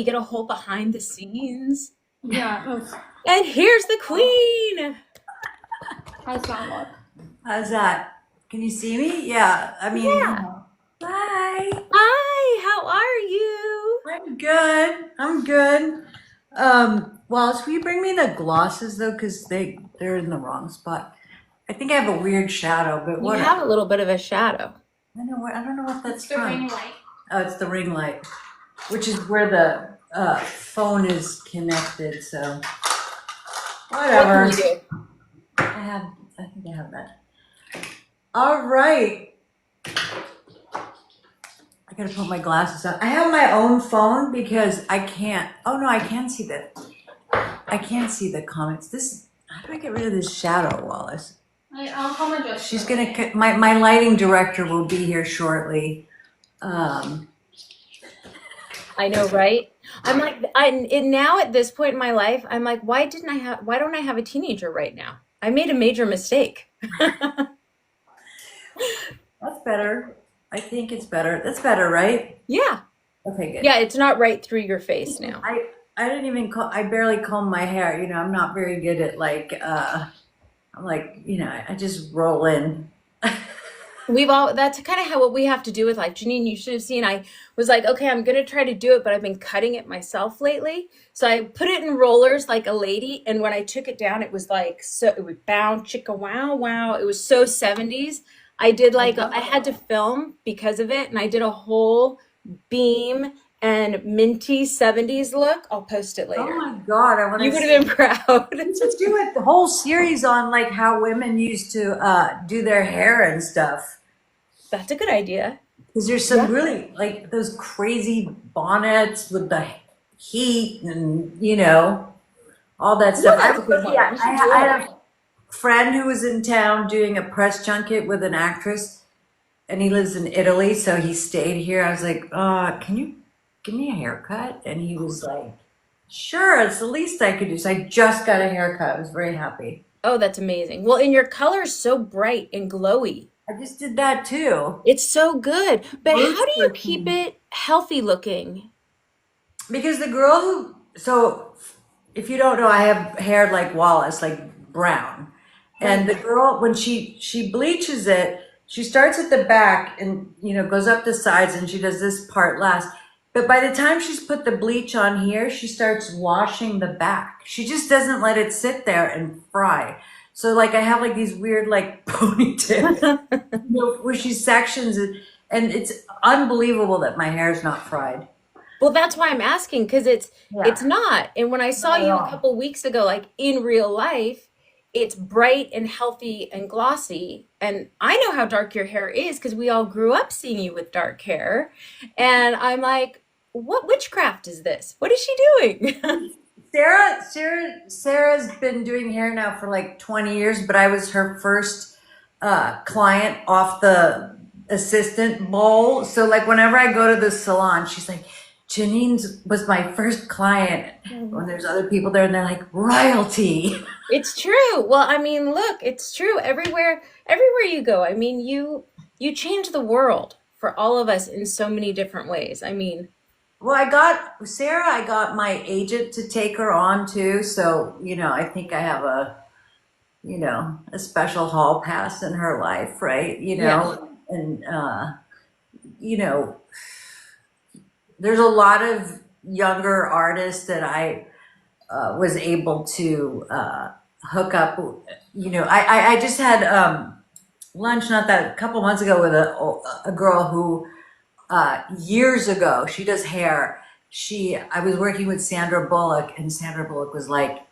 You get a whole behind the scenes. Yeah. And here's the queen. How's that look? How's that? Can you see me? Yeah. I mean, Yeah. Hi. Hi, how are you? I'm good. I'm good. Wallace, will you bring me the glosses though? Because they're in the wrong spot. I think I have a weird shadow, but You have a whatever. little bit of a shadow. I don't know what that's It's the from. ring light. Oh, it's the ring light, which is where the phone is connected. So What can whatever. you do? I have. I think I have that. All right. I gotta put my glasses on. I have my own phone because I can't. Oh no, I can see the. I can't see the comments. This. How do I get rid of this shadow, Wallace? I'll come and just. She's gonna. My lighting director will be here shortly. Um, I know, right? I'm like, now at this point in my life, I'm like, why don't I have a teenager right now? I made a major mistake. that's better. I think it's better. That's better, right? Yeah. Okay, good. Yeah, it's not right through your face now. I didn't even call. I barely comb my hair. You know, I'm not very good at like. I'm like, I just roll in. That's kind of how what we have to do with life. Jeanine, you should have seen, I was like, okay, I'm going to try to do it, but I've been cutting it myself lately. So I put it in rollers like a lady. And when I took it down, it was like, so it would bound, chicka, wow, wow. It was so 70s. I did like, I had to film because of it. And I did a whole beam and minty 70s look. I'll post it Oh later. my God, I want You to would see. have been proud. We should do it the whole series on like how women used to do their hair and stuff. That's a good idea. Because there's some really like those crazy bonnets with the heat and all that stuff. that's a good one. Yeah, We should do I it. had a friend who was in town doing a press junket with an actress, and he lives in Italy, so he stayed here. I was like, can you give me a haircut? And he was like, sure, it's the least I could do. So I just got a haircut. I was very happy. Oh, that's amazing. Well, and your color's so bright and glowy. I just did that too. It's so good. But how Roots do you keep person. it healthy looking? Because the girl who, so if you don't know, I have hair like Wallace, like brown. And the girl, when she bleaches it, she starts at the back and, goes up the sides and she does this part last. But by the time she's put the bleach on here, she starts washing the back. She just doesn't let it sit there and fry. So like I have like these weird like ponytails, where she sections it, and it's unbelievable that my hair is not fried. Well, that's why I'm asking because it's Yeah, not. And when I saw not at you a all. couple weeks ago, like in real life, it's bright and healthy and glossy. And I know how dark your hair is because we all grew up seeing you with dark hair. And I'm like, what witchcraft is this? What is she doing? Sarah's been doing hair now for like 20 years, but I was her first client off the assistant bowl. So like whenever I go to the salon, she's like, Janine's was my first client. When there's other people there and they're like, royalty. It's true. Well, I mean, look, it's true everywhere you go. I mean, you change the world for all of us in so many different ways. I mean, Well, I got my agent to take her on too. So, I think I have a special hall pass in her life, right? yeah. And, you know, there's a lot of younger artists that I was able to hook up. I just had lunch not that a couple months ago with a girl who years ago she does hair. I was working with Sandra Bullock, and Sandra Bullock was like,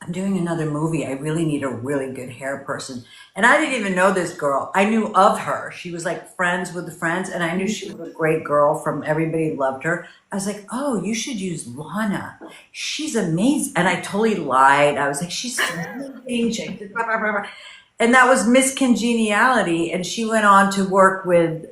I'm doing another movie. I really need a really good hair person. And I didn't even know this girl. I knew of her. She was like friends with the friends, and I knew she was a great girl from everybody loved her. I was like, oh, you should use Lana. She's amazing. And I totally lied. I was like, she's amazing. Blah, blah, blah, blah. And that was Miss Congeniality. And she went on to work with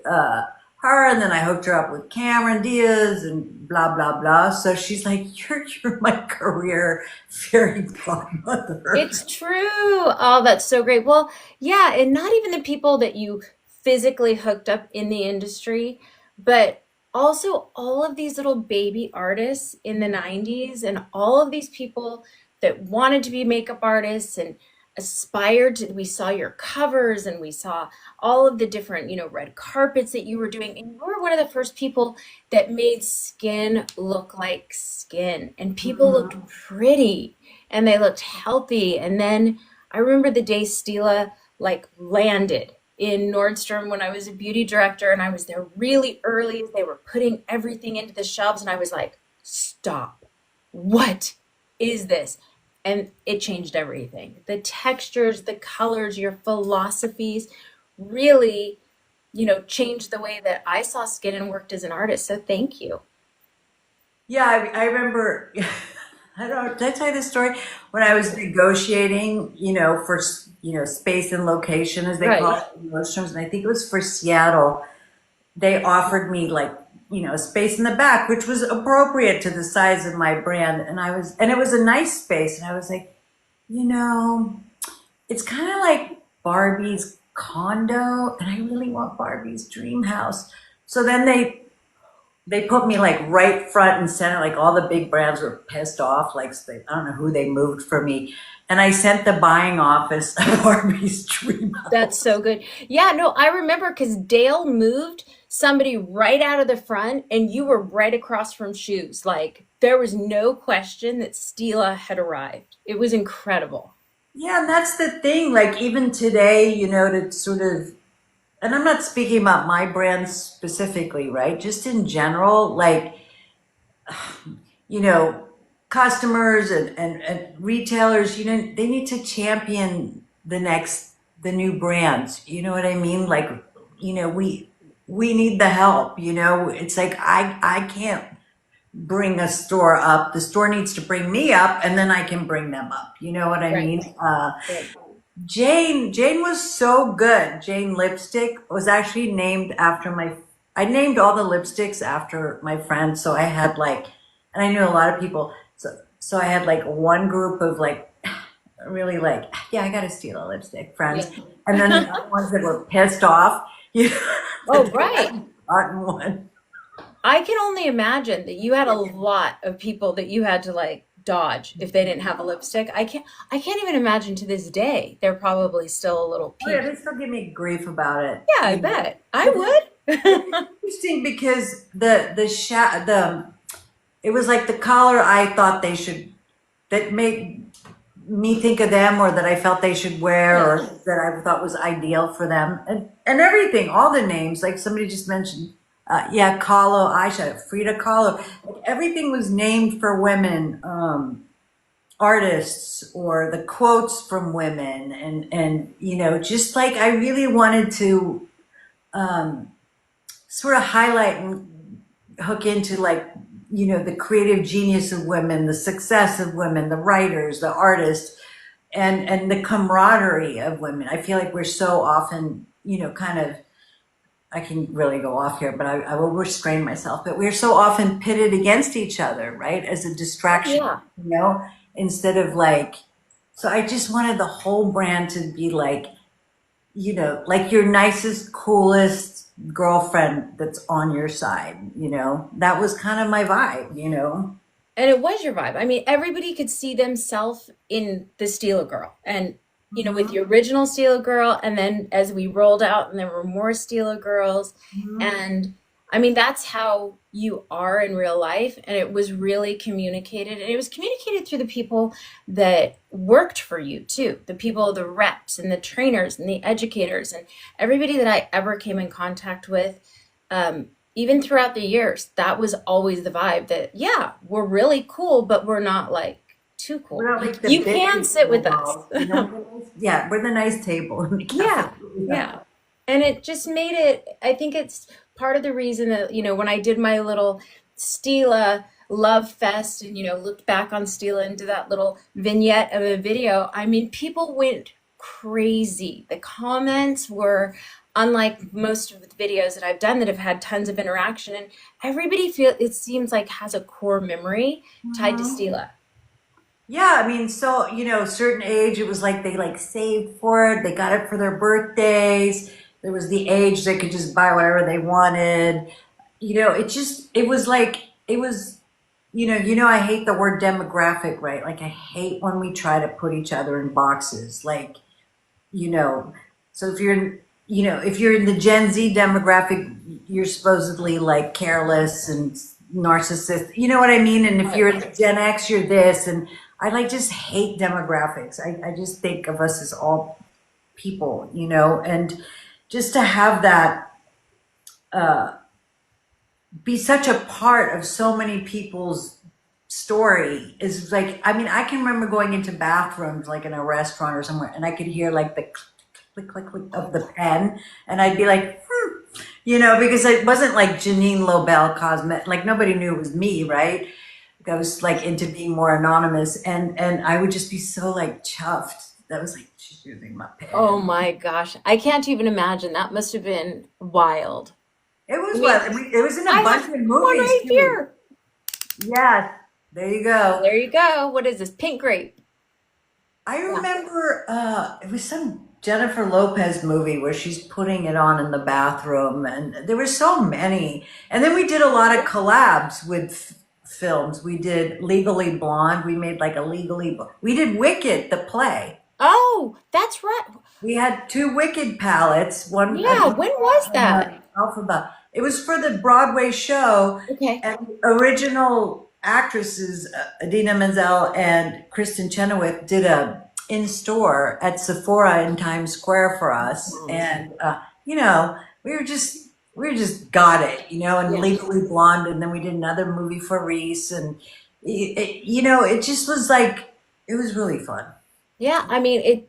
her, and then I hooked her up with Cameron Diaz and blah blah blah. So she's like, you're my career fairy godmother. It's true. Oh, that's so great. Well, yeah, and not even the people that you physically hooked up in the industry, but also all of these little baby artists in the 90s and all of these people that wanted to be makeup artists and aspired to, we saw your covers and we saw all of the different, red carpets that you were doing. And you were one of the first people that made skin look like skin and people looked Mhm. pretty and they looked healthy. And then I remember the day Stila like landed in Nordstrom when I was a beauty director and I was there really early. They were putting everything into the shelves and I was like, stop. What is this? And it changed everything. The textures, the colors, your philosophies really, changed the way that I saw skin and worked as an artist. So thank you. Yeah, I remember. I don't know. Did I tell you this story when I was negotiating? For space and location, as they call Right. it in Nordstroms, and I think it was for Seattle. They offered me like space in the back, which was appropriate to the size of my brand, and it was a nice space, and I was like, you know, it's kind of like Barbie's condo, and I really want Barbie's dream house. So then they put me like right front and center. Like all the big brands were pissed off. Like I don't know who they moved for me, and I sent the buying office of Barbie's dream That's house. so good. Yeah, no, I remember because Dale moved somebody right out of the front and you were right across from Shoes. Like there was no question that Stila had arrived. It was incredible. Yeah, and that's the thing. Like even today, to sort of, and I'm not speaking about my brand specifically, right? Just in general, like you know, customers and retailers, they need to champion the new brands. You know what I mean? Like, we need the help, It's like I can't bring a store up. The store needs to bring me up and then I can bring them up. You know what I Right. mean? Right. Jane was so good. Jane lipstick was actually named after I named all the lipsticks after my friends. So I had like, and I knew a lot of people. So I had like one group of like, really like, yeah, I got to steal a lipstick friends. Yeah. And then the other ones that were pissed off, Oh, that they right. hadn't gotten one. I can only imagine that you had a lot of people that you had to like dodge if they didn't have a lipstick. I can't even imagine to this day. They're probably still a little Oh yeah, peeved. they still give me grief about it. Yeah, I bet. I But it's would. interesting because the it was like the color I thought that made me think of them, or that I felt they should wear, Yeah. or that I thought was ideal for them, and everything, all the names, like somebody just mentioned, yeah, Kahlo eyeshadow, Frida Kahlo, like everything was named for women, artists, or the quotes from women, and just like I really wanted to um, sort of highlight and hook into like the creative genius of women, the success of women, the writers, the artists, and the camaraderie of women. I feel like we're so often kind of, I can really go off here, but I will restrain myself, but we're so often pitted against each other, right, as a Oh, distraction, yeah. instead of like, so I just wanted the whole brand to be like, like your nicest, coolest girlfriend that's on your side, That was kind of my vibe. And it was your vibe. I mean, everybody could see themselves in the Steela Girl. And, with the Mhm. original Steela Girl, and then as we rolled out and there were more Steela Girls. Mhm. And I mean, that's how you are in real life. And it was really communicated. And it was communicated through the people that worked for you, too. The people, the reps and the trainers and the educators and everybody that I ever came in contact with. Even throughout the years, that was always the vibe that, yeah, we're really cool, but we're not like too We're cool. not You, like the you can bitches in sit the with us. world, Yeah, we're the nice table in the Yeah, cafeteria. yeah. And it just made it, I think it's part of the reason that, when I did my little Stila Love Fest and, looked back on Stila and did that little vignette of a video, I mean, people went crazy. The comments were unlike most of the videos that I've done that have had tons of interaction. And everybody it seems like has a core memory tied to Mhm. Stila. Yeah, I mean, so certain age, it was like they like saved for it. They got it for their birthdays. There was the age they could just buy whatever they wanted. it was like, it was, I hate the word demographic, right? Like I hate when we try to put each other in boxes. Like, you know, so if you're in the Gen Z demographic, you're supposedly like careless and narcissist. You know what I mean? And if you're in the Gen X, you're this. And I like just hate demographics. I just think of us as all people, and just to have that be such a part of so many people's story is like, I mean, I can remember going into bathrooms like in a restaurant or somewhere, and I could hear like the click, click, click of the pen, and I'd be like, because it wasn't like Jeanine Lobell cosmet, like nobody knew it was me, right? Like, I was like into being more anonymous, and I would just be so like chuffed. That was like, she's using my Oh pen. my gosh. I can't even imagine. That must have been wild. It I was mean, what it was in a I bunch have of one movies right too. here. Yes, there you go. There you go. What is this? Pink grape. I Yeah. remember it was some Jennifer Lopez movie where she's putting it on in the bathroom, and there were so many. And then we did a lot of collabs with films. We did Legally Blonde. We made like a We did Wicked, the play. Oh, that's right. We had two Wicked palettes, one at Yeah. the When was and that? Alphaba. It was for the Broadway show, Okay. and the original actresses, Adina Menzel and Kristen Chenoweth, did a in store at Sephora in Times Square for us, Wow. and we were just got it, and Yeah. Legally Blonde, and then we did another movie for Reese, and it just was like it was really fun. Yeah. I mean,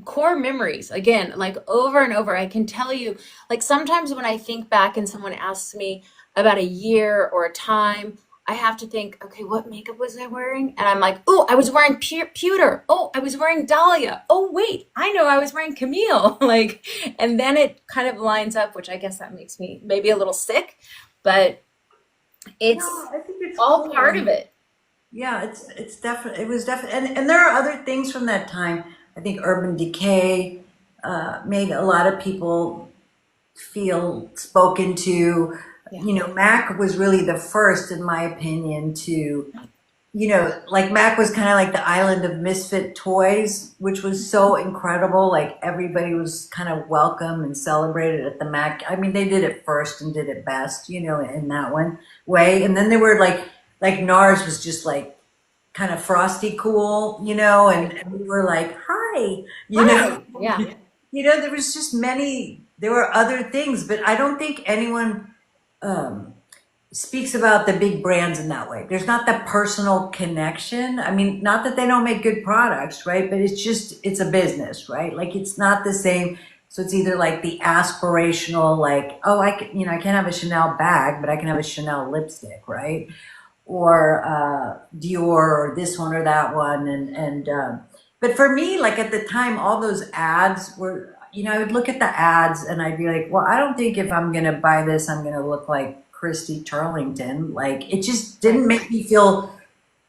core memories again, like over and over. I can tell you, like sometimes when I think back and someone asks me about a year or a time, I have to think, okay, what makeup was I wearing? And I'm like, oh, I was wearing pewter. Oh, I was wearing Dahlia. Oh, wait, I know I was wearing Camille. Like, and then it kind of lines up, which I guess that makes me maybe a little sick, but No, it's I think it's all cool. part of it. Yeah, it's definitely it was definitely and there are other things from that time. I think Urban Decay made a lot of people feel spoken to. Yeah. Mac was really the first, in my opinion, to like Mac was kind of like the island of misfit toys, which was so incredible. Like everybody was kind of welcome and celebrated at the Mac. I mean, they did it first and did it best, in that one way. And then they were like NARS was just like kind of frosty cool, and we were like, hi, Hi. Yeah. there was just there were other things, but I don't think anyone um, speaks about the big brands in that way. There's not that personal connection. I mean, not that they don't make good products, right? But it's a business, right? Like it's not the same. So it's either like the aspirational, like, oh, I can't have a Chanel bag, but I can have a Chanel lipstick, right? Or Dior or this one or that one. But for me, like at the time, all those ads were, I would look at the ads and I'd be like, well, I don't think if I'm going to buy this, I'm going to look like Christy Turlington. Like it just didn't Right. make me feel,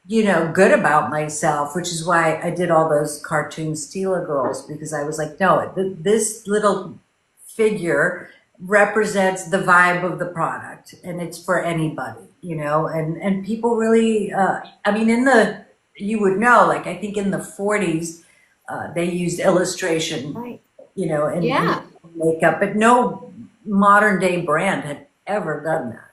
good about myself, which is why I did all those cartoon Stila girls, because I was like, no, this little figure represents the vibe of the product and it's for anybody, and people really, I mean, you would know, like, I think in the 40s, they used illustration, Right. in Yeah. makeup, but no modern day brand had ever done that.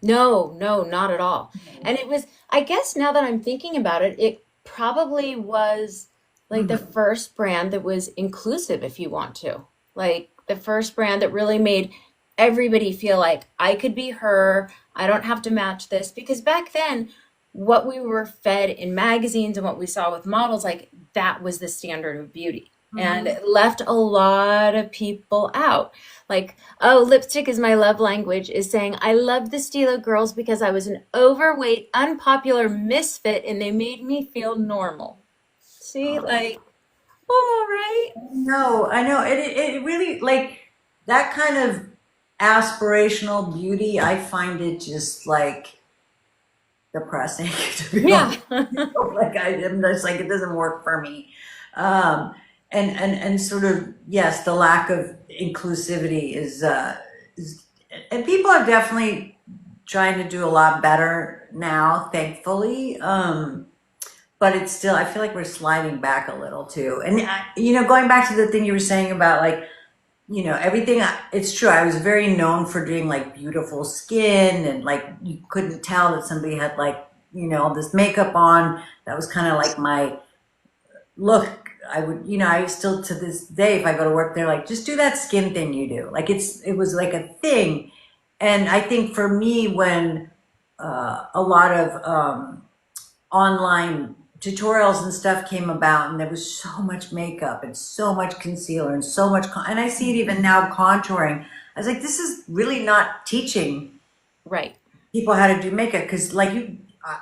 No, no, not at all. And it was, I guess now that I'm thinking about it, it probably was like the Mhm. first brand that was inclusive, if you want to. Like the first brand that really made everybody feel like I could be her. I don't have to match this. Because back then, what we were fed in magazines and what we saw with models, like that was the standard of beauty. And Mhm. it left a lot of people out. Like, oh, lipstick is my love language is saying, I love the Stila girls because I was an overweight, unpopular misfit and they made me feel normal. See, like, all right. No, I know it really like that kind of aspirational beauty. I find it just like depressing to be Yeah. honest. Like I am just like it doesn't work for me. Um, and sort of yes, the lack of inclusivity is and people have definitely trying to do a lot better now, thankfully. But it's still, I feel like we're sliding back a little too. And, going back to the thing you were saying about like, everything, it's true. I was very known for doing like beautiful skin and like you couldn't tell that somebody had like, this makeup on. That was kind of like my look. I would, I still to this day, if I go to work, they're like, just do that skin thing you do. Like it was like a thing. And I think for me, when a lot of online tutorials and stuff came about, and there was so much makeup and so much concealer and so much, and I see it even now contouring. I was like, this is really not teaching Right. people how to do makeup because, like,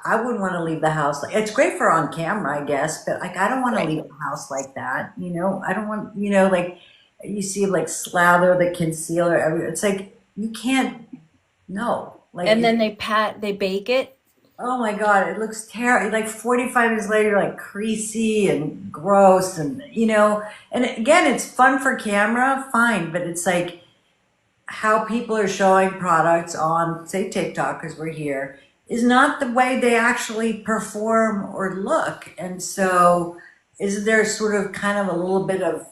I wouldn't want to leave the house. Like, it's great for on camera, I guess, but like, I don't want to Right. leave the house like that. I don't want, like, you see like slather the concealer. It's like you can't. No, like, And then they bake it. oh my God, it looks terrible. Like 45 minutes later, you're like creasy and gross, and again, it's fun for camera, fine, but it's like how people are showing products on, say, TikTok, because we're here, is not the way they actually perform or look. And so, is there sort of kind of a little bit of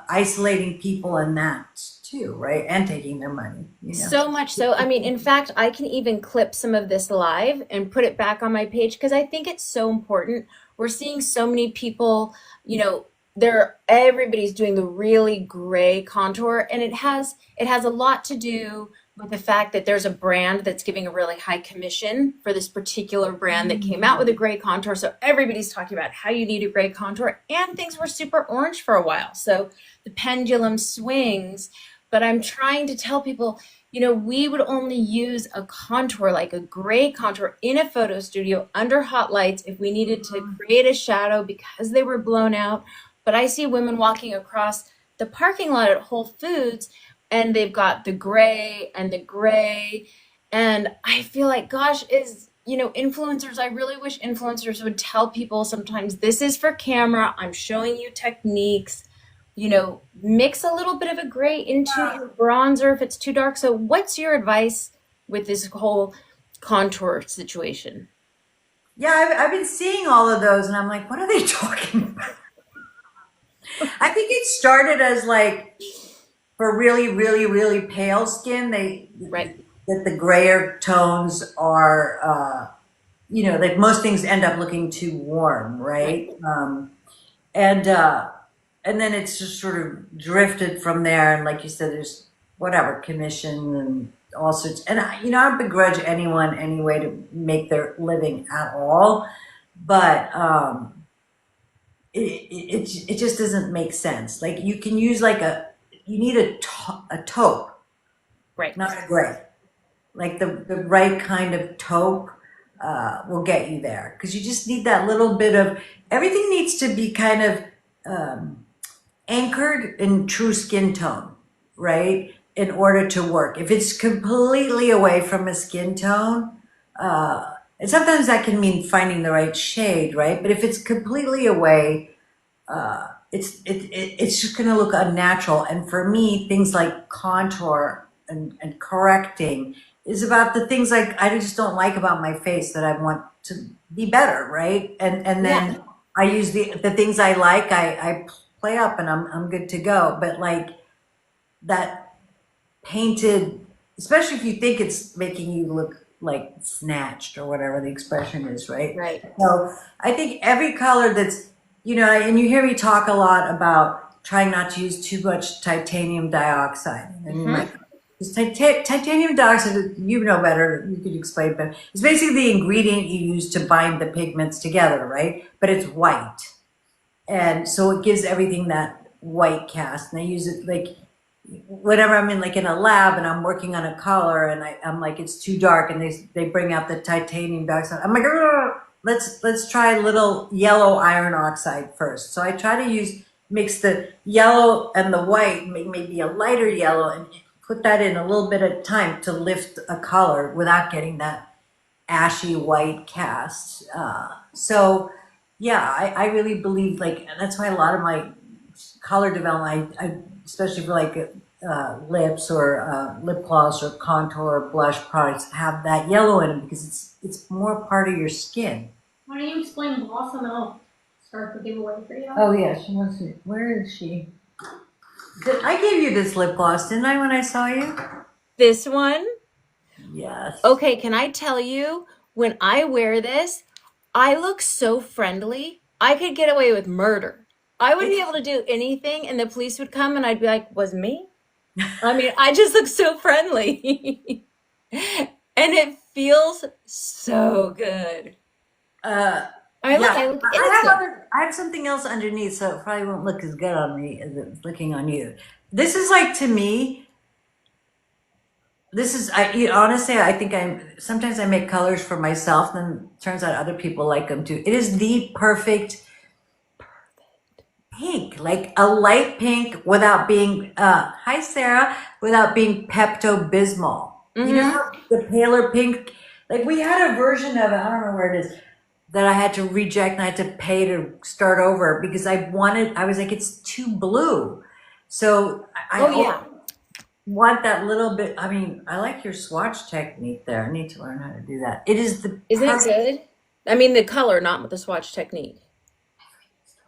isolating people in that too, right? And taking their money. So much so. I mean, in fact, I can even clip some of this live and put it back on my page because I think it's so important. We're seeing so many people, everybody's doing the really gray contour, and it has a lot to do with the fact that there's a brand that's giving a really high commission for this particular brand that came out with a gray contour. So everybody's talking about how you need a gray contour, and things were super orange for a while. So the pendulum swings. But I'm trying to tell people, we would only use a contour, like a gray contour in a photo studio under hot lights if we needed to create a shadow because they were blown out. But I see women walking across the parking lot at Whole Foods and they've got the gray and the gray. And I feel like, gosh, influencers, I really wish influencers would tell people sometimes this is for camera. I'm showing you techniques. Mix a little bit of a gray into your bronzer if it's too dark. So what's your advice with this whole contour situation? Yeah, I've been seeing all of those, and I'm like, what are they talking about? I think it started as like for really, really, really pale skin, Right. that the grayer tones are, like most things end up looking too warm, Right. right? And then it's just sort of drifted from there. And like you said, there's whatever commission and all sorts. And I don't begrudge anyone any way to make their living at all, but it just doesn't make sense. Like you can use like you need a taupe, Right. not a gray. Like the right kind of taupe will get you there because you just need that little bit of everything needs to be kind of anchored in true skin tone, right? In order to work. If it's completely away from a skin tone, and sometimes that can mean finding the right shade, right? But if it's completely away, it's just going to look unnatural. And for me, things like contour and correcting is about the things like I just don't like about my face that I want to be better, right? And Yeah. then I use the things I like, I play up, and I'm good to go. But like that painted, especially if you think it's making you look like snatched or whatever the expression is, right? Right. So I think every color that's, and you hear me talk a lot about trying not to use too much titanium dioxide. And you might, because titanium dioxide, you know better, you could explain better. It's basically the ingredient you use to bind the pigments together, right? But it's white. And so it gives everything that white cast. And I use it like whenever I'm in like in a lab and I'm working on a color and I'm like it's too dark and they bring out the titanium dioxide. I'm like, "Ugh, let's try a little yellow iron oxide first." So I try to mix the yellow and the white, maybe a lighter yellow, and put that in a little bit at a time to lift a color without getting that ashy white cast. So yeah, I really believe like, and that's why a lot of my color development, I especially for like lips or lip gloss or contour or blush products have that yellow in them because it's more part of your skin. Why don't you explain Blossom and I'll start the giveaway for you? Oh yeah, she wants to. Where is she? I gave you this lip gloss, didn't I, when I saw you? This one? Yes. Okay, can I tell you, when I wear this, I look so friendly. I could get away with murder. I would be able to do anything, and the police would come, and I'd be like, was me? I mean, I just look so friendly. And it feels so good. Uh, I mean, look, yeah, I look innocent. I have something else underneath, so it probably won't look as good on me as it's looking on you. This is like, to me, this is, honestly, I think sometimes I make colors for myself, and it turns out other people like them too. It is the perfect pink, like a light pink without being, hi Sarah, without being Pepto-Bismol. You know Mm-hmm. how the paler pink, like we had a version of it, I don't know where it is, that I had to reject and I had to pay to start over because I was like, it's too blue. So I Oh, yeah. want that little bit. I mean, I like your swatch technique there. I need to learn how to do that. It is the Isn't it perfect. good? I mean, the color, not with the swatch technique.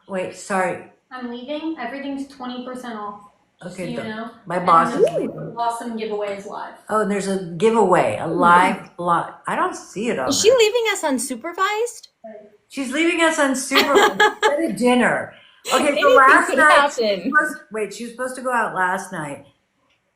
Wait, sorry. I'm leaving. Everything's 20% off. Just Okay, so you know. my boss And is the leaving. Blossom giveaway is live. Oh, and there's a giveaway, a live blog. I don't see it on Is she there. leaving us unsupervised? She's leaving us on Super at a dinner. Okay, so Anything last could night, happen. she was supposed to go out last night,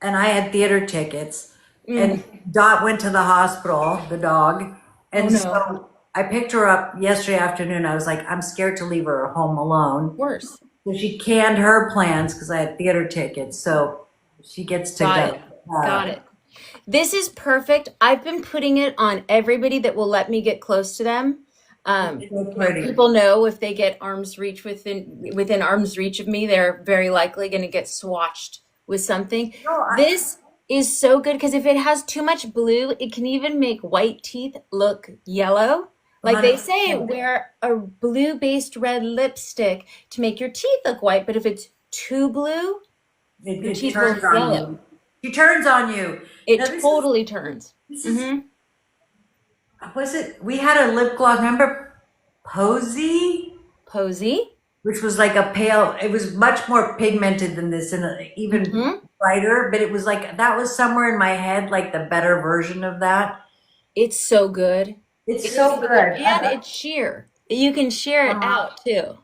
and I had theater tickets, Mm. and Dot went to the hospital, the dog, Oh, and no. so I picked her up yesterday afternoon. I was like, I'm scared to leave her home alone. Worse. So she canned her plans because I had theater tickets, so she gets to Got go. it. Got it. This is perfect. I've been putting it on everybody that will let me get close to them. It's so pretty. People know if they get arm's reach within arm's reach of me, they're very likely going to get swatched with something. No, This is so good because if it has too much blue, it can even make white teeth look yellow. Like they say, 100%. wear a blue-based red lipstick to make your teeth look white, but if it's too blue, your It teeth will turns look on yellow. you. She turns on you. It Now, this totally turns. is was it? We had a lip gloss. Remember Posy, Posy. which was like a pale. It was much more pigmented than this, and even brighter. But it was like that was somewhere in my head, like the better version of that. It's so good. It's so good. And it's sheer. You can sheer it out too.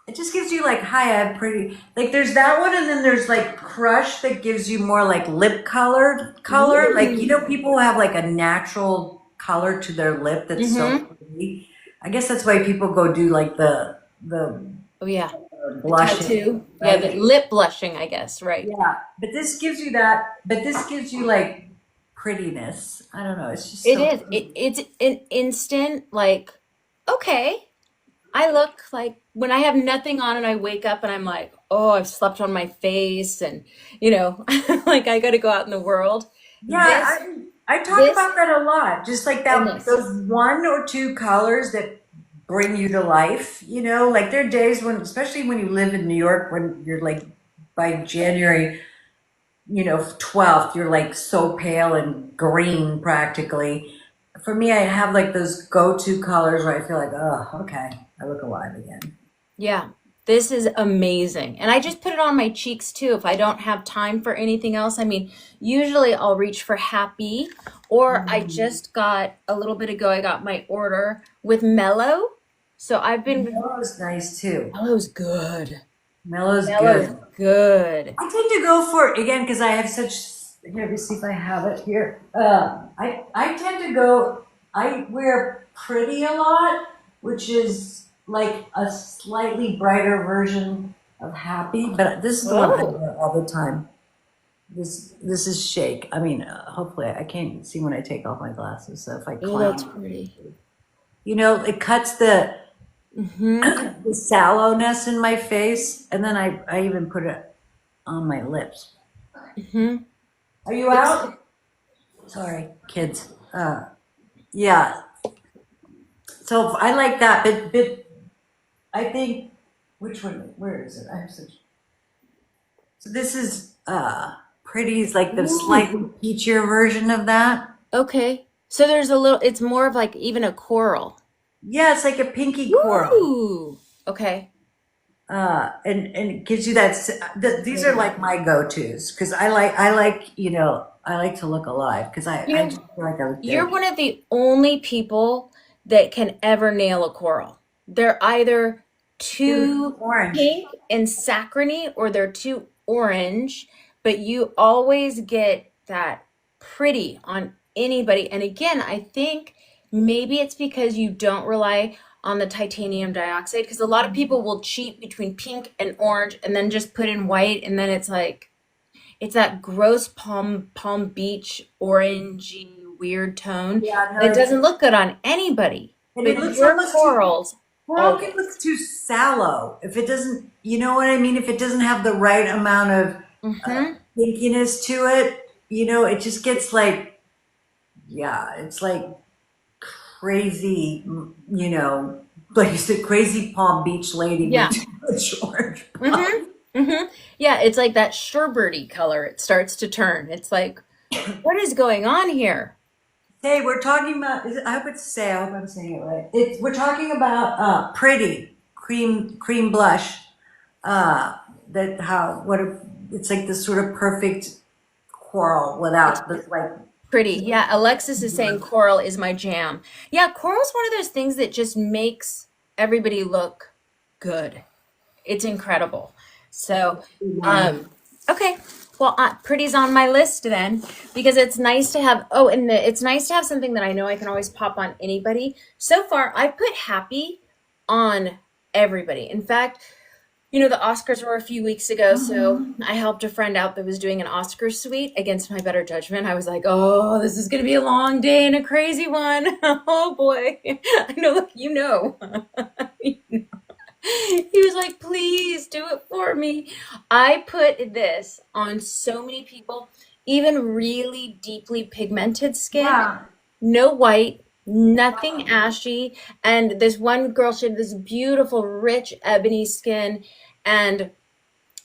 It just gives you like, hi, I have pretty. Like there's that one, and then there's like Crush that gives you more like lip color. Like people have like a natural color to their lip that's so pretty. I guess that's why people go do like the Oh yeah. blushing. Tattoo. Right? Yeah, the lip blushing, I guess, right. Yeah, but this gives you that. But this gives you like prettiness. I don't know. It's just It so is. It's an instant, like, okay. I look like when I have nothing on and I wake up and I'm like, oh, I've slept on my face and, like I got to go out in the world. Yeah, I talk this about that a lot. Just like that, and this. those one or two colors that bring you to life. Like there are days when, especially when you live in New York, when you're like by January, 12th, you're like so pale and green practically. For me, I have like those go-to colors where I feel like, oh, okay, I look alive again. Yeah, this is amazing. And I just put it on my cheeks too if I don't have time for anything else. I mean, usually I'll reach for Happy, or I just got a little bit ago, I got my order with Mellow. So I've been, Mellow's nice too. Mellow's good. Mellow's Mellow's good. good. I tend to go for, again, because I have such, here, let me see if I have it here. I tend to go, I wear Pretty a lot, which is like a slightly brighter version of Happy, but this is the one I wear all the time. This is Shake. I mean, hopefully I can't see when I take off my glasses, so if I Oh, that's climb. pretty. It cuts the sallowness in my face, and then I even put it on my lips. Are you out? Sorry, kids. Yeah. So I like that, but I think, which one? Where is it? I have such. So this is Pretty is like the Ooh. slightly peachier version of that. Okay. So there's a little, it's more of like even a coral. Yeah, it's like a pinky coral. Ooh. Okay. And it gives you that. These are like my go-tos because I like to look alive because You I know, just feel like I look you're good. one of the only people that can ever nail a coral. They're either Dude, too orange. pink and saccharine or they're too orange, but you always get that pretty on anybody. And again, I think maybe it's because you don't rely on the titanium dioxide because a lot of people will cheat between pink and orange and then just put in white and then it's like it's that gross Palm Beach orangey weird tone. Yeah, no, It doesn't look good on anybody. and it But looks your almost too. corals Coral can look always. too sallow if it doesn't. You know what I mean? If it doesn't have the right amount of Mm-hmm. pinkiness to it, it just gets like, yeah, it's like crazy, like you said, crazy Palm Beach lady with Yeah. too much orange pop. Mm-hmm. Mm-hmm. Yeah, it's like that sherbety color. It starts to turn. It's like, what is going on here? Hey, we're talking about, I hope it's Say, I hope I'm saying it right. We're talking about pretty cream blush. That how, what, it's like this sort of perfect coral It's without the, like, pretty. Yeah, Alexis is saying coral is my jam. Yeah, coral's one of those things that just makes everybody look good. It's incredible. So, um, okay. Well, pretty's on my list then because it's nice to have. Oh, and it's nice to have something that I know I can always pop on anybody. So far, I put happy on everybody. In fact, the Oscars were a few weeks ago, so I helped a friend out that was doing an Oscar suite against my better judgment. I was like, oh, this is going to be a long day and a crazy one. Oh boy. I know, look, you know. He was like, please do it for me. I put this on so many people, even really deeply pigmented skin, yeah. no white, nothing ashy. And this one girl, she had this beautiful, rich ebony skin. And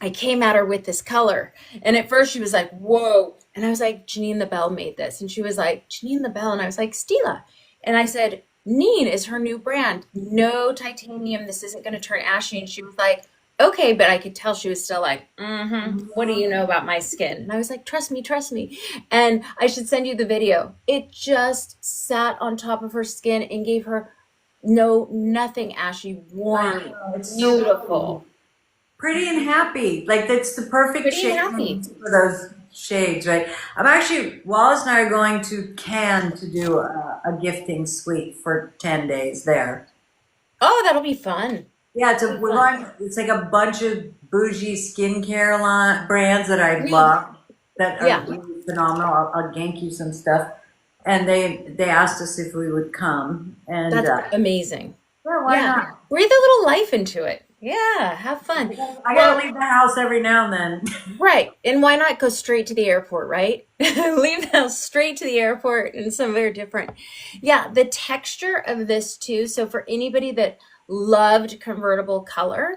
I came at her with this color. And at first she was like, whoa. And I was like, Jeanine Lobell made this. And she was like, Jeanine Lobell. And I was like, Stila. And I said, Neen is her new brand. No titanium. This isn't going to turn ashy. And she was like, okay. But I could tell she was still like, what do you know about my skin? And I was like, trust me, trust me. And I should send you the video. It just sat on top of her skin and gave her nothing ashy, I warm, know, it's so pretty. beautiful, Pretty and happy. Like that's the perfect pretty and shade happy. for those shades, right? I'm actually, Wallace and I are going to Cannes to do a gifting suite for 10 days there. Oh, that'll be fun. Yeah, That'll be we're fun. going, it's like a bunch of bougie skincare brands that I Mm, love that are yeah, really phenomenal. I'll gank you some stuff. And they asked us if we would come. And that's amazing. yeah, why Yeah, not? breathe a little life into it. Yeah, have fun. I gotta Well, leave the house every now and then. right. And why not go straight to the airport, right? Leave the house straight to the airport and somewhere different. Yeah, the texture of this too. So for anybody that loved convertible color,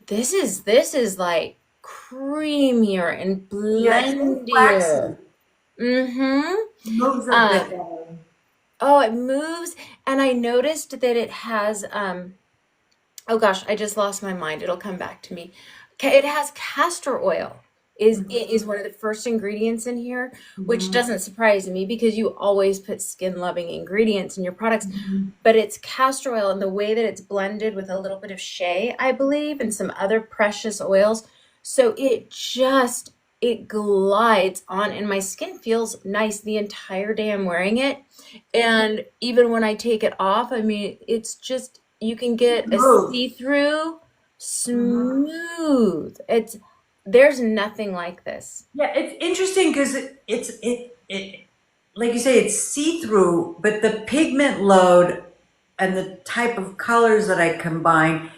this is like creamier and Yeah, it's very flaxy. blendier. Mm-hmm. Moves a bit Um, better. oh, it moves, and I noticed that it has oh gosh, I just lost my mind. It'll come back to me. It has castor oil. It is one of the first ingredients in here, which Mhm. doesn't surprise me because you always put skin-loving ingredients in your products. Mhm. But it's castor oil and the way that it's blended with a little bit of shea, I believe, and some other precious oils. So it glides on and my skin feels nice the entire day I'm wearing it. And even when I take it off, I mean, it's just you can get a Move. see-through Mhm. smooth. There's nothing like this. Yeah, it's interesting because it like you say, it's see-through, but the pigment load and the type of colors that I combine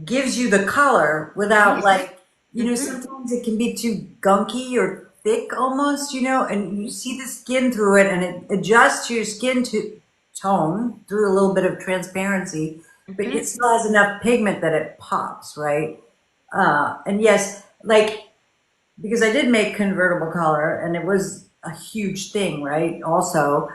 gives you the color without Mhm, like, mhm, sometimes it can be too gunky or thick almost, and you see the skin through it and it adjusts your skin to tone through a little bit of transparency, but it mhm. still has enough pigment that it pops, right? And yes, like because I did make convertible color and it was a huge thing, right? Also,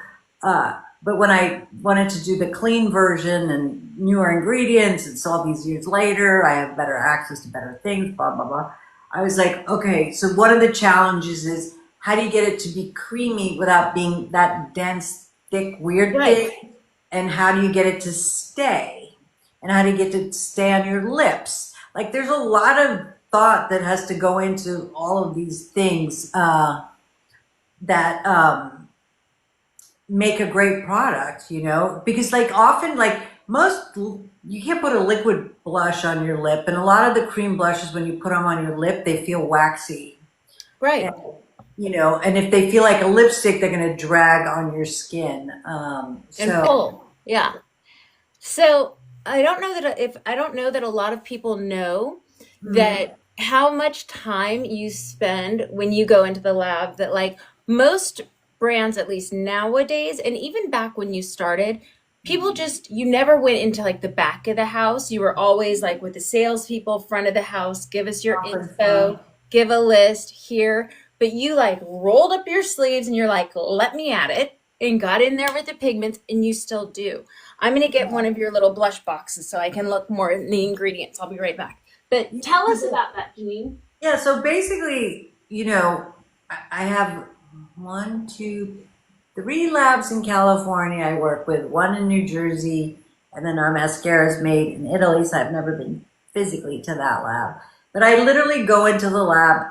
but when I wanted to do the clean version and newer ingredients, and so all these years later, I have better access to better things, blah, blah, blah. I was like, okay, so one of the challenges is how do you get it to be creamy without being that dense, thick, weird Right. thing? And how do you get it to stay? And how do you get it to stay on your lips? Like there's a lot of thought that has to go into all of these things that make a great product, you know? Because like often, like most, you can't put a liquid blush on your lip, and a lot of the cream blushes, when you put them on your lip, they feel waxy. And, Right. you know, and if they feel like a lipstick, they're going to drag on your skin. And So, pull. Yeah. So I don't know that a lot of people know mm, that how much time you spend when you go into the lab, that like most brands, at least nowadays, and even back when you started, people just, you never went into like the back of the house. You were always like with the salespeople, front of the house, give us your conference room. info, give a list here. But you like rolled up your sleeves and you're like, let me at it, and got in there with the pigments, and you still do. I'm going to get one of your little blush boxes so I can look more at the ingredients. I'll be right back. But tell us about that, Jeanine. Yeah, so basically, you know, I have one, two, three labs in California I work with, one in New Jersey, and then our mascara is made in Italy, so I've never been physically to that lab. But I literally go into the lab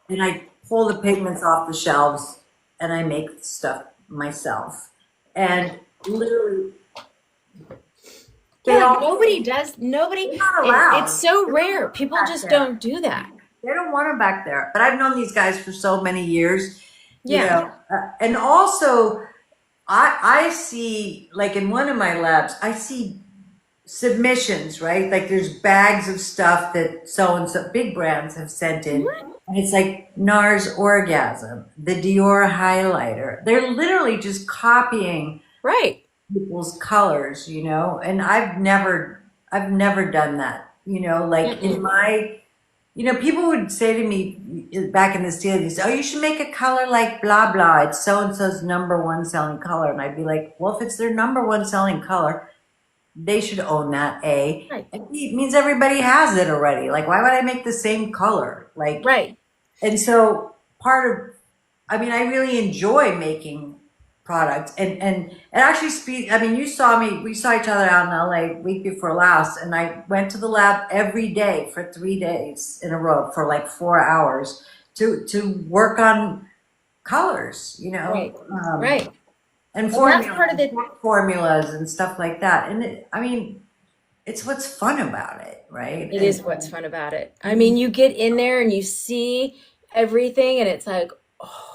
and I pull the pigments off the shelves and I make stuff myself. And literally, Yeah, they like all, nobody does, nobody, they're not it's allowed. so They don't rare. want them People back just there. don't do that. They don't want them back there. But I've known these guys for so many years, you Yeah. know. And also, I see, like in one of my labs, I see submissions, right? Like there's bags of stuff that so and so big brands have sent in. Mhm. And it's like NARS Orgasm, the Dior highlighter. They're literally just copying Right. people's colors, you know? And I've never done that, you know, like in Mm-mm. my, you know, people would say to me back in this day, they say, oh, you should make a color like blah, blah. It's so and so's number one selling color. And I'd be like, well, if it's their number one selling color, they should own that, A. Right. And B, it means everybody has it already. Like, why would I make the same color? Like, Right. and so part of, I mean, I really enjoy making products and it actually speed. I mean, you saw me, we saw each other out in LA week before last, and I went to the lab every day for 3 days in a row for like 4 hours to work on colors, you know, Right. Right. and And that's part of the, formulas and stuff like that. And I mean, it's what's fun about it, right? it And is what's fun about it. I mean, you get in there and you see everything, and it's like, oh,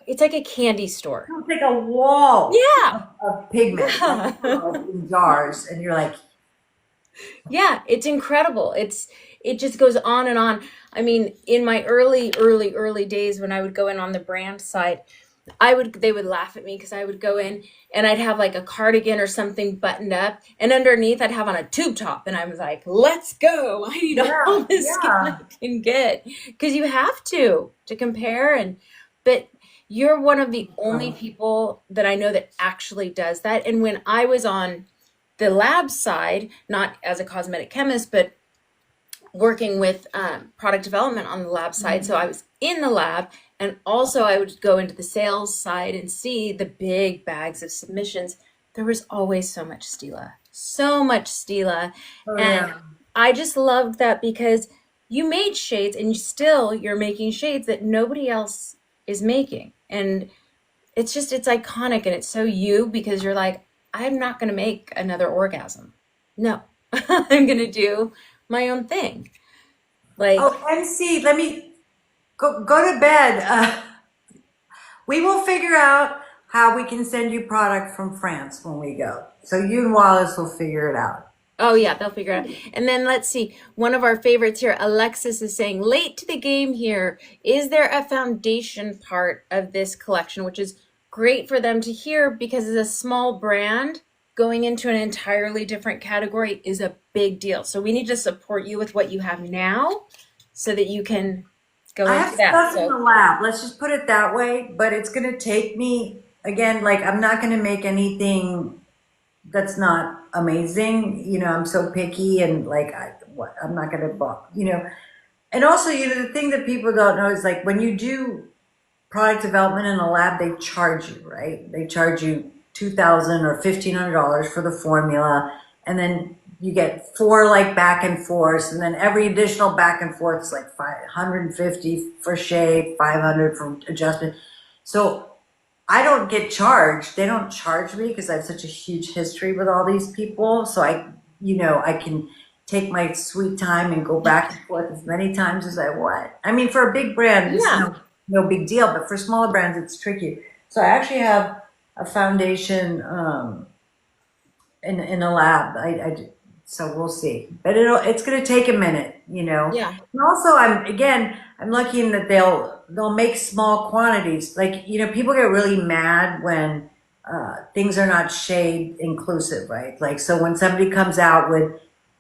it's like a candy store. it's like a wall Yeah. of pigment, like Yeah. in jars, and you're like, Yeah, it's incredible. It just goes on and on. I mean, in my early days when I would go in on the brand side, they would laugh at me because I would go in and I'd have like a cardigan or something buttoned up, and underneath I'd have on a tube top, and I was like, "Let's go. I need all yeah, this skin I yeah. can get." Because you have to compare, and but you're one of the only people that I know that actually does that. And when I was on the lab side, not as a cosmetic chemist, but working with product development on the lab side. So I was in the lab, and also I would go into the sales side and see the big bags of submissions. There was always so much Stila. Oh And yeah. I just loved that because you made shades, and you're making shades that nobody else is making. And it's iconic, and it's so you, because you're like, I'm not going to make another orgasm. No, I'm going to do my own thing. Like, Oh, MC, let me go to bed. We will figure out how we can send you product from France when we go. So you and Wallace will figure it out. oh yeah, they'll figure it out. And then let's see, one of our favorites here, Alexis is saying, late to the game here. Is there a foundation part of this collection, which is great for them to hear because as a small brand, going into an entirely different category is a big deal. So we need to support you with what you have now so that you can go I into have that. stuff in So the lab. Let's just put it that way. But it's going to take me again. Like I'm not going to make anything that's not amazing. I'm so picky and like I'm not going to. And also, the thing that people don't know is like when you do product development in a lab, they charge you, right? They charge you $2,000 or $1,500 for the formula, and then you get four like back and forths, and then every additional back and forth is like 550 for shade, 500 for adjustment. So I don't get charged. They don't charge me because I have such a huge history with all these people. So I can take my sweet time and go back and forth as many times as I want. I mean, for a big brand, it's yeah, no big deal, but for smaller brands, it's tricky. So I actually have a foundation in a lab. So we'll see, but it's going to take a minute. yeah. And also, I'm lucky in that they'll make small quantities. Like people get really mad when things are not shade inclusive, right? Like so when somebody comes out with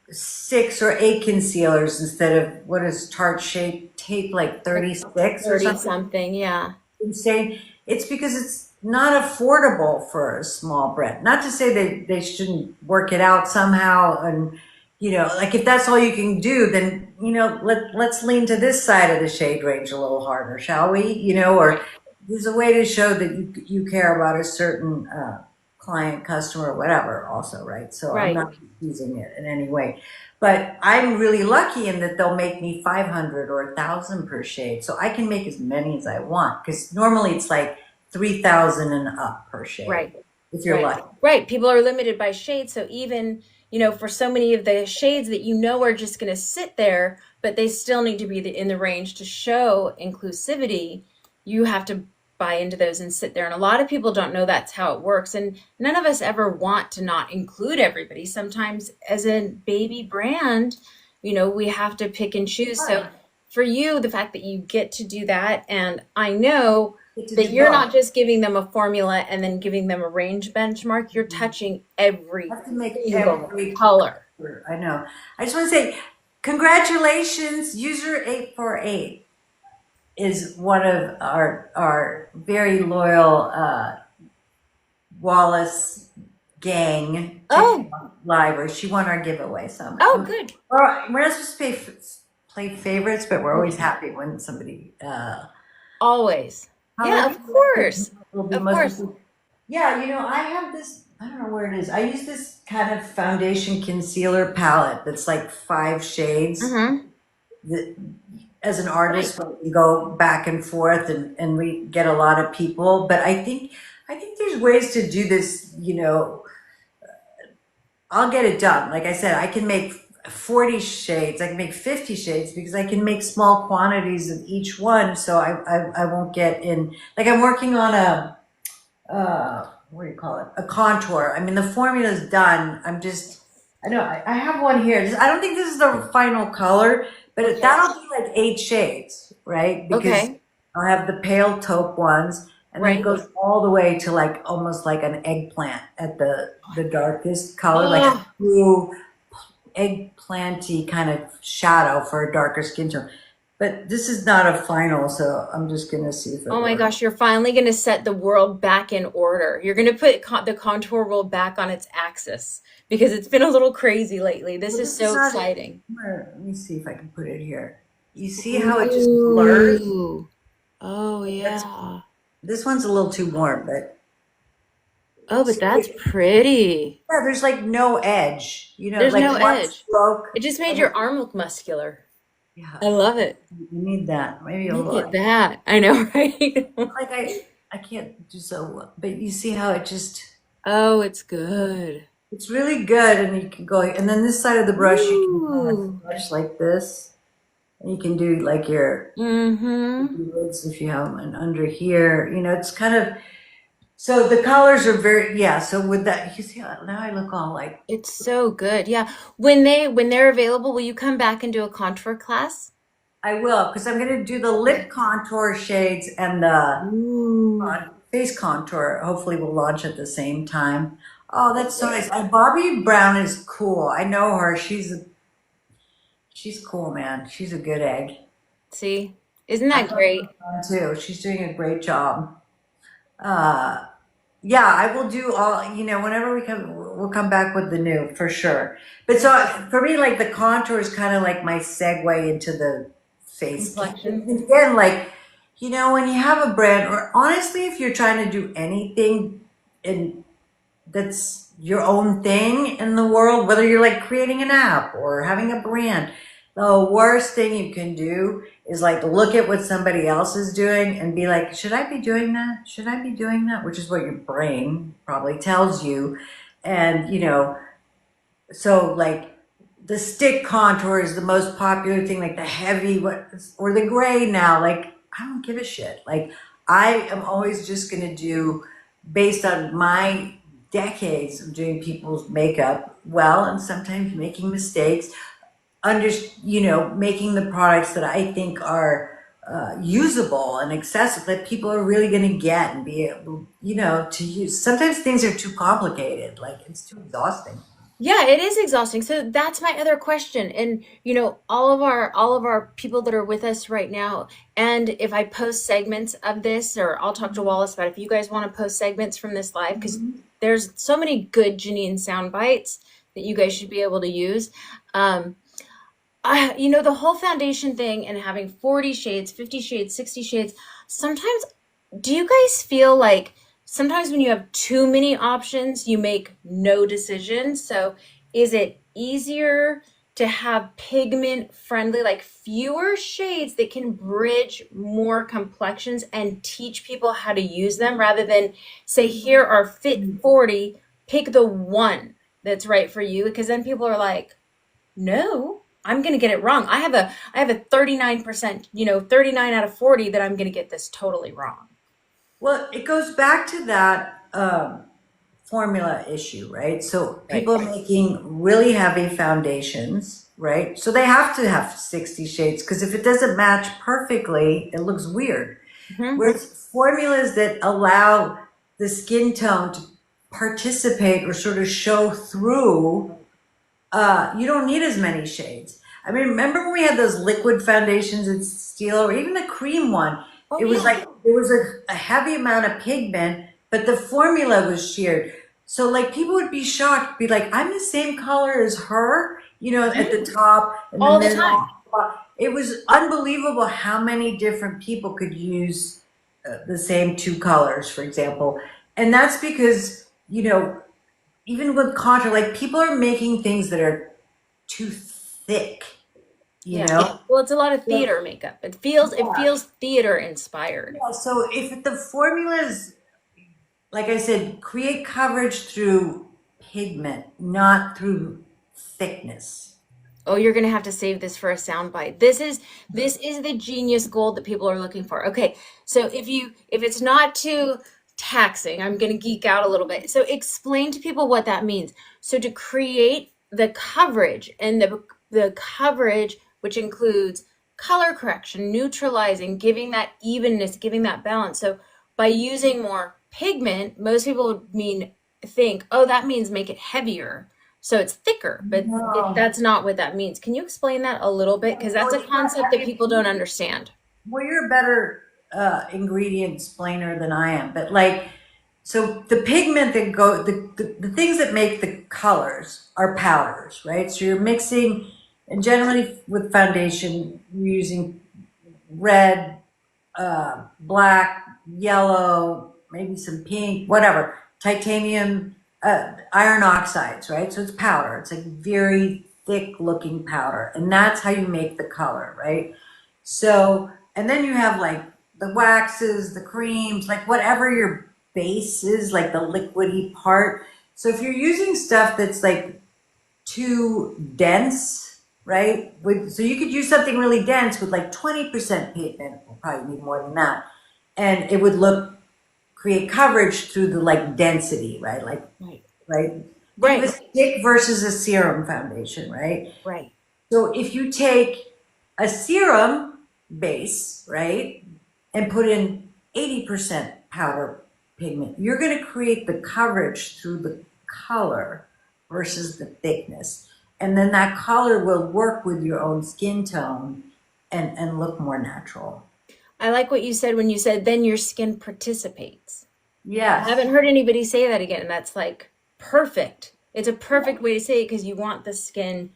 6 or 8 concealers instead of what is Tarte Shape Tape like Like 36 or 30 something something. Yeah. insane. It's because it's not affordable for a small brand. Not to say that they shouldn't work it out somehow, and like if that's all you can do, then let's lean to this side of the shade range a little harder, shall we? Or Right. there's a way to show that you care about a certain client, customer, whatever. Also, right? So I'm Right. not using it in any way. But I'm really lucky in that they'll make me 500 or 1,000 per shade. So I can make as many as I want because normally it's like 3,000 and up per shade Right. if you're Right. lucky. Right. People are limited by shade. So even, for so many of the shades that are just going to sit there, but they still need to be in the range to show inclusivity, you have to buy into those and sit there. And a lot of people don't know that's how it works. And none of us ever want to not include everybody. Sometimes as a baby brand, we have to pick and choose. So Right. for you, the fact that you get to do that, and I know Get to that do you're both. not just giving them a formula and then giving them a range benchmark, you're touching I every have to make single every color. color. I know. I just want to say, congratulations, user 848 is one of our very loyal Wallace gang Oh, TikTok livers. She won our giveaway, so oh, good. we're not supposed to play favorites, but we're always happy when somebody Always. Yeah, hollers. of course. Will be Of most. course. Yeah, I have this. I don't know where it is. I use this kind of foundation concealer palette that's like 5 shades. Mm-hmm. That, as an Right. artist, we go back and forth, and we get a lot of people. But I think there's ways to do this. I'll get it done. Like I said, I can make 40 shades. I can make 50 shades because I can make small quantities of each one. So I won't get in. Like I'm working on what do you call it? A contour. I mean, the formula's done. I know, I have one here. I don't think this is the final color, but Okay. that'll be like 8 shades, right? Because Okay. I'll have the pale taupe ones, and then it Right. goes all the way to like almost like an eggplant at the darkest color, like a Oh, true eggplanty kind of shadow for a darker skin tone. But this is not a final, so I'm just gonna see if it oh my works. gosh, you're finally going to set the world back in order. You're going to put the contour world back on its axis because it's been a little crazy lately. This Well, is this is so not. exciting. Let me see if I can put it here. You see how it just blurs? Ooh. Oh, That's, yeah. this one's a little too warm, but Oh, but that's pretty. yeah, there's like no edge. There's Like no one edge. stroke. It just made And your arm look muscular. yeah, I love it. you need that. Maybe a Look little. at that. I know, right? Like I can't do so well, but you see how it just. Oh, it's good. It's really good, and you can go. And then this side of the brush, you can kind Ooh. of brush like this, and you can do like your Mm-hmm. lids if you have one under here. It's kind of. So the colors are very, yeah. So with that, you see how now I look all like, It's so good. Yeah. When they're available, will you come back and do a contour class? I will, because I'm going to do the lip Okay. contour shades and the Ooh. face contour. Hopefully we'll launch at the same time. Oh, that's so nice. And Bobby Brown is cool. I know her. She's cool, man. She's a good egg. See? Isn't I that love great? her too. She's doing a great job. Uh, yeah, I will do all, whenever we'll come back with the new for sure. But so for me, like the contour is kind of like my segue into the face. Complexion. Again, like, when you have a brand, or honestly, if you're trying to do anything in that's your own thing in the world, whether you're like creating an app or having a brand, the worst thing you can do is like look at what somebody else is doing and be like, should I be doing that? Should I be doing that? Which is what your brain probably tells you. And, so like the stick contour is the most popular thing, like the heavy or the gray now. Like, I don't give a shit. Like, I am always just gonna do based on my decades of doing people's makeup well, and sometimes making mistakes, making the products that I think are usable and accessible that people are really going to get and be able, to use. Sometimes things are too complicated, like it's too exhausting. Yeah, it is exhausting. So that's my other question. And all of our people that are with us right now, and if I post segments of this, or I'll talk to Wallace about if you guys want to post segments from this live, because there's so many good Janine sound bites that you guys should be able to use. Um, the whole foundation thing and having 40 shades, 50 shades, 60 shades, sometimes do you guys feel like sometimes when you have too many options, you make no decisions? So is it easier to have pigment friendly, like fewer shades that can bridge more complexions and teach people how to use them rather than say, here are fit 40, pick the one that's right for you? Because then people are like, no, I'm going to get it wrong. I have a 39%, 39 out of 40 that I'm going to get this totally wrong. Well, it goes back to that formula issue, right? So Right. people are making really heavy foundations, right? So they have to have 60 shades because if it doesn't match perfectly, it looks weird. Hmm. Whereas formulas that allow the skin tone to participate or sort of show through, you don't need as many shades. I mean, remember when we had those liquid foundations in steel or even the cream one? Oh It was yeah. like there was a heavy amount of pigment, but the formula was sheared. So like people would be shocked, be like, I'm the same color as her, at the top and the All the middle. time. It was unbelievable how many different people could use the same two colors, for example. And that's because, even with contour, like people are making things that are too thick, you Yeah. know? Well, it's a lot of So, theater makeup. It feels yeah. theater inspired. Yeah. So if the formulas, like I said, create coverage through pigment, not through thickness. Oh, you're gonna have to save this for a soundbite. This is the genius gold that people are looking for. Okay, so if it's not too taxing, I'm gonna geek out a little bit. So explain to people what that means. So to create the coverage and the coverage, which includes color correction, neutralizing, giving that evenness, giving that balance. So by using more pigment, most people would think, oh, that means make it heavier so it's thicker, but No. that's not what that means. Can you explain that a little bit? Because Well, that's a it's not, concept I that mean, people don't understand. well, you're a better ingredient explainer than I am, but like, so the pigment that the things that make the colors are powders, right? So you're mixing, and generally with foundation, you're using red, black, yellow, maybe some pink, whatever, titanium, iron oxides, right? So it's powder. It's like very thick looking powder, and that's how you make the color, right? So, and then you have like the waxes, the creams, like whatever your base is, like the liquidy part. So if you're using stuff that's like too dense, right? So you could use something really dense with like 20% pigment, we'll probably need more than that. And it would create coverage through the like density, right? Like, Right. right? Think of a Right. stick versus a serum foundation, right? Right. So if you take a serum base, right, and put in 80% powder pigment, you're going to create the coverage through the color versus the thickness. And then that color will work with your own skin tone and look more natural. I like what you said when you said, then your skin participates. I Yes. haven't heard anybody say that again, and that's like perfect. It's a perfect way to say it because you want the skin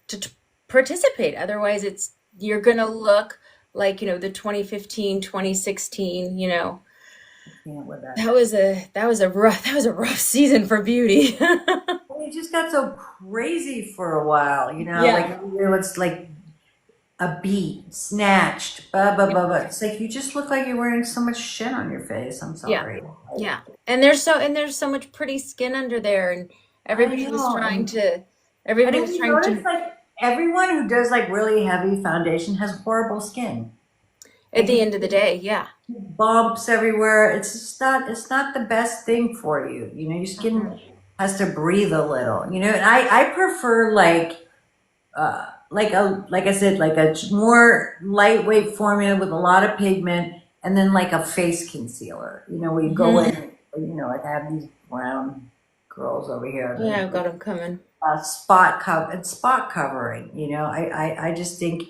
to participate. Otherwise, you're gonna look like, the 2015, 2016, Can't with that. that was a rough season for beauty. Well, it just got so crazy for a while, like Yeah. every year it's like a beat, snatched, blah, blah, blah, blah. It's like you just look like you're wearing so much shit on your face. I'm Yeah. sorry. Yeah. And there's so much pretty skin under there, and I everybody was know. trying to And everybody have was you trying noticed to like everyone who does like really heavy foundation has horrible skin? at Like the you end of the day, yeah. bumps everywhere. It's not the best thing for you. Your skin Mhm. has to breathe a little, and I prefer like I said, like a more lightweight formula with a lot of pigment, and then like a face concealer. Where you go Mhm. in, like I have these brown girls over Yeah, here, I've got them coming. spot covering. I just think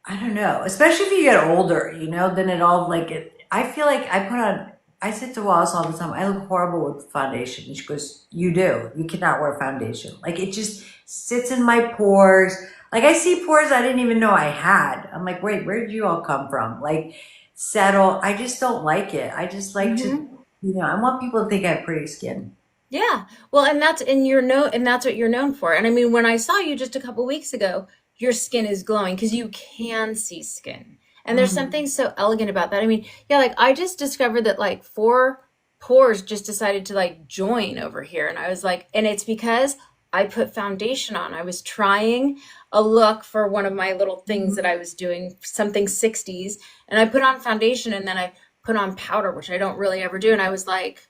I don't know, especially if you get older, then it all like it. I feel like I say to Wallace all the time, I look horrible with foundation. And she goes, you do. You cannot wear foundation. Like it just sits in my pores. Like I see pores I didn't even know I had. I'm like, wait, where did you all come from? Like settle. I just don't like it. I just like to, Hmm. I want people to think I have pretty skin. Yeah. Well, and that's what you're known for. And I mean, when I saw you just a couple weeks ago, your skin is glowing because you can see skin. And there's Mhm. something so elegant about that. I mean, yeah, like I just discovered that like four pores just decided to like join over here. And I was like, and it's because I put foundation on. I was trying a look for one of my little things that I was doing, something 60s, and I put on foundation and then I put on powder, which I don't really ever do. And I was like,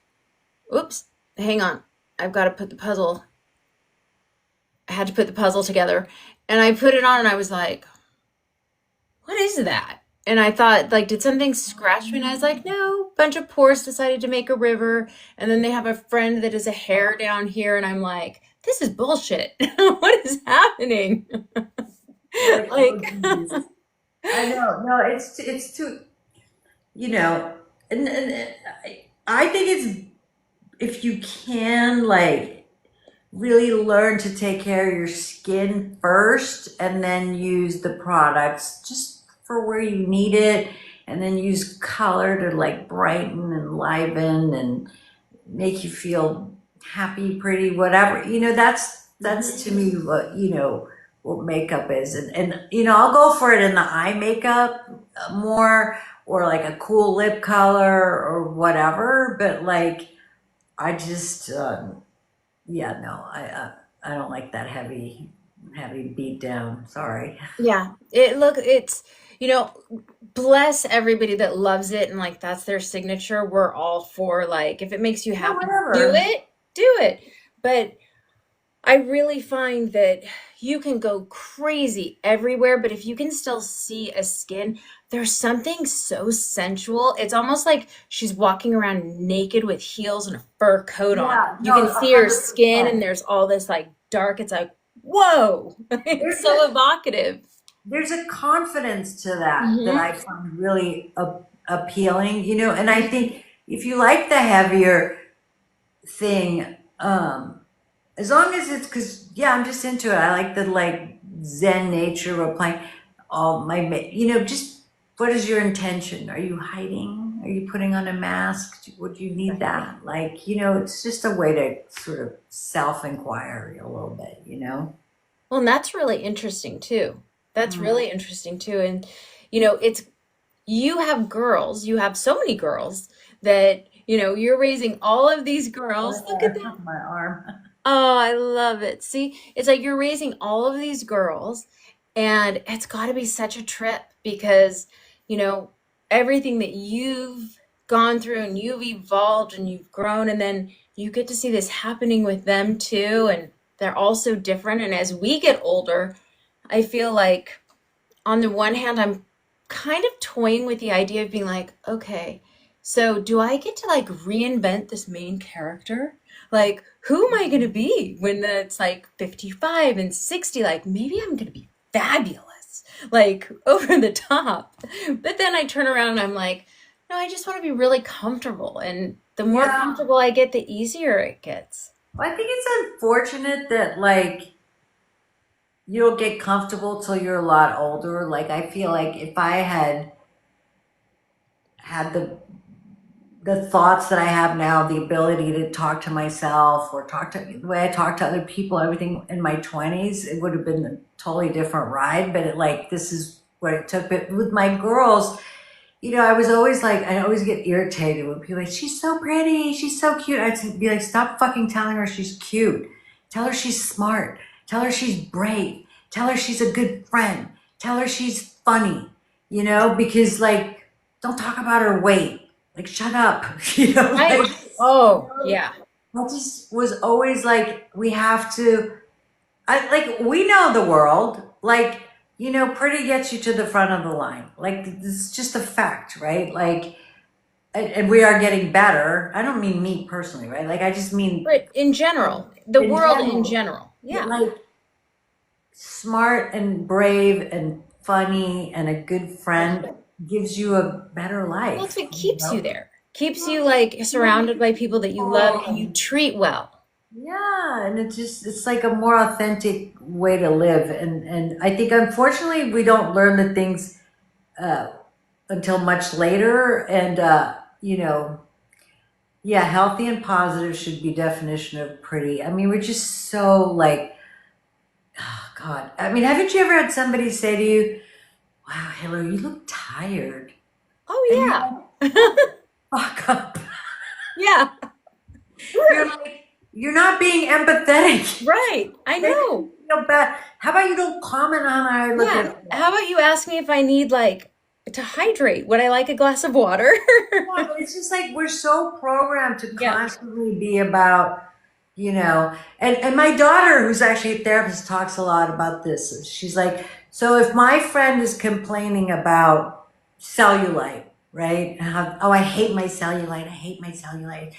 oops, hang on. I've got to put the puzzle. I had to put the puzzle together. And I put it on and I was like, what is that? And I thought, like, did something scratch me? And I was like, no, bunch of pores decided to make a river. And then they have a friend that is a hair down here. And I'm like, this is bullshit. What is happening? You're like, oh Like, geez. I know. No, it's too. you know, and I think it's if you can like really learn to take care of your skin first and then use the products just for where you need it and then use color to like brighten and liven and make you feel happy, pretty, whatever. That's to me what makeup is, and I'll go for it in the eye makeup more or like a cool lip color or whatever. But like I just yeah no I don't like that heavy beat down. Sorry. yeah, it's bless everybody that loves it and like that's their signature. We're all for like if it makes you Yeah, happy, do whatever. it, do it. But I really find that you can go crazy everywhere, but if you can still see a skin, there's something so sensual. It's almost like she's walking around naked with heels and a fur coat on. Yeah, You no, can a see her hundred skin and percent. there's all this like dark. It's like, whoa, it's There's so evocative. there's a confidence to that Hmm. I find really appealing, and I think if you like the heavier thing, as long as it's because yeah, I'm just into it. I like the like Zen nature of playing all my, just what is your intention? Are you hiding? Are you putting on a mask? Would you need Right. that? Like, it's just a way to sort of self-inquiry a little bit. Well, and that's really interesting too. That's Mm. really interesting too. And it's you have so many girls that, you're raising all of these girls. Look at that. My arm. Oh, I love it. See, it's like you're raising all of these girls, and it's got to be such a trip because, you know, everything that you've gone through and you've evolved and you've grown, and then you get to see this happening with them too, and they're all so different. And as we get older, I feel like on the one hand, I'm kind of toying with the idea of being like, okay, so do I get to like reinvent this main character? Like, who am I going to be when it's like 55 and 60? Like, maybe I'm going to be fabulous. like over the top. But then I turn around and I'm like, no, I just want to be really comfortable. And the more Yeah. comfortable I get, the easier it gets. Well, I think it's unfortunate that like you don't get comfortable till you're a lot older. Like I feel like if I had the thoughts that I have now, the ability to talk to myself or talk to the way I talk to other people, everything in my 20s, it would have been a totally different ride. But this is what it took. But with my girls, I was always like, I always get irritated when people are like, she's so pretty, she's so cute. I'd be like, stop fucking telling her she's cute. Tell her she's smart. Tell her she's brave. Tell her she's a good friend. Tell her she's funny, because like, don't talk about her weight. Like, shut up, Right. Oh, yeah. I just was always like, we have to, we know the world, like, pretty gets you to the front of the line. Like, this is just a fact, right? Like, and we are getting better. I don't mean me personally, right? Like, I just mean But in general, the in world in general. general. Yeah. Like, smart and brave and funny and a good friend gives you a better Well, that's life, what keeps you there. Keeps you like surrounded by people that you love and you treat well. Yeah, and it's like a more authentic way to live. And I think unfortunately we don't learn the things uh, until much later. And yeah, healthy and positive should be definition of pretty. I mean, we're just so like, oh God. I mean, haven't you ever had somebody say to you, "Wow, Hillary, you look tired," and you're Oh, like, yeah. "Fuck up." Yeah. You're like, you're not being empathetic. Right. I Making me know. feel bad. How about you don't comment on how I look Yeah. at How about you ask me if I need like to hydrate? Would I like a glass of water? yeah, but it's just like we're so programmed to Yeah. constantly be about, and my daughter, who's actually a therapist, talks a lot about this. She's like, so if my friend is complaining about cellulite, right? And oh, I hate my cellulite. I hate my cellulite.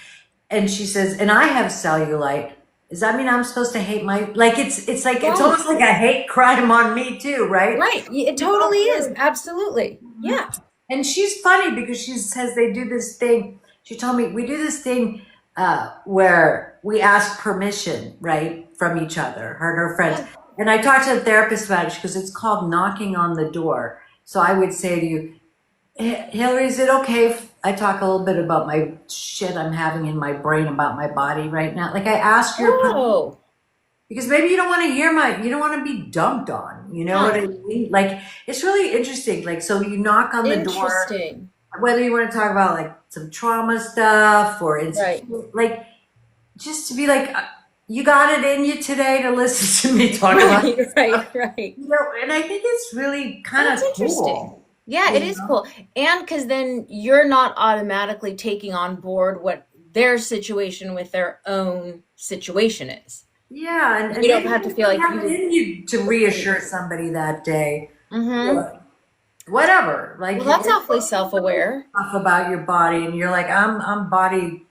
And she says, and I have cellulite. Does that mean I'm supposed to hate my like it's like it's Right. almost like a hate crime on me too, right? Right. It We both totally is. really Absolutely. Yeah. and she's funny because she says they do this thing. She told me we do this thing where we ask permission, right, from each other, her and her friends. Yeah. And I talked to the therapist about it because it's called knocking on the door. So I would say to you, Hillary, is it okay if I talk a little bit about my shit I'm having in my brain about my body right now? Like I ask your permission Oh, because maybe you don't want to be dumped on. You know what huh. I mean? Like it's really interesting. Like so, you knock on the door, Interesting. whether you want to talk about like some trauma stuff or Right. insecure, like just to be like, you got it in you today to listen to me talk about Right. this Right. stuff. Right. And I think it's really kind That's of interesting. cool. Yeah, it You is know? cool. And because then you're not automatically taking on board what their situation with their own situation is. Yeah, and You don't maybe have to you feel don't like have it you. in you to reassure somebody that day. Mm-hmm. Or whatever. Well, Like that's you're awfully self-aware. stuff about your body, and you're like, I'm body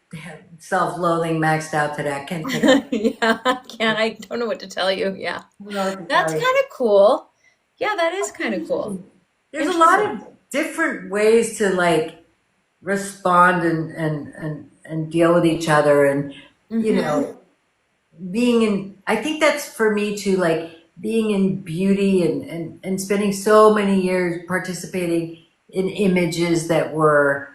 self-loathing maxed out today. I can't take it. Yeah, I can't. I don't know what to tell you. Yeah. I don't know what to That's tell kind you. of cool. Yeah, that is kind of cool. There's a lot Interesting. of different ways to like respond and deal with each other, and you Mm-hmm. know, being in. I think that's for me too, like being in beauty and spending so many years participating in images that were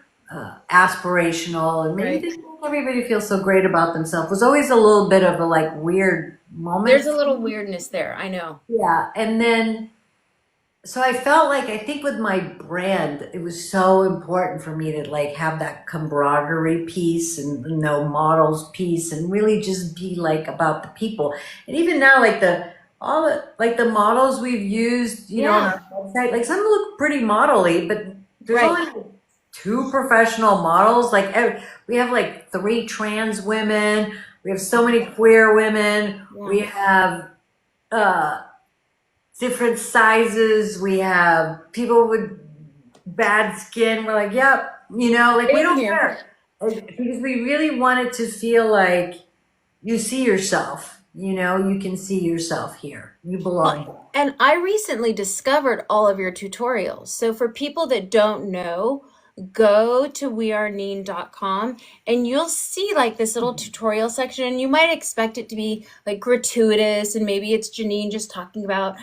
aspirational and maybe Right. didn't make everybody feel so great about themselves was always a little bit of a like weird moment. There's a little weirdness there. I know. Yeah. And then so I felt like I think with my brand, it was so important for me to like have that camaraderie piece and models piece and really just be like about the people. And even now, like all the like the models we've used, on Yeah. our website, like some look pretty model-y, but there's Right. only like two professional models. Like we have like three trans women, we have so many queer women, Yeah. we have uh different sizes. We have people with bad skin. We're like, yep, like we Same don't here. care. Because we really want it to feel like you see yourself, you can see yourself here. You belong here. Well, and I recently discovered all of your tutorials. So for people that don't know, go to weareneen.com and you'll see like this little tutorial section, and you might expect it to be like gratuitous and maybe it's Jeanine just talking about,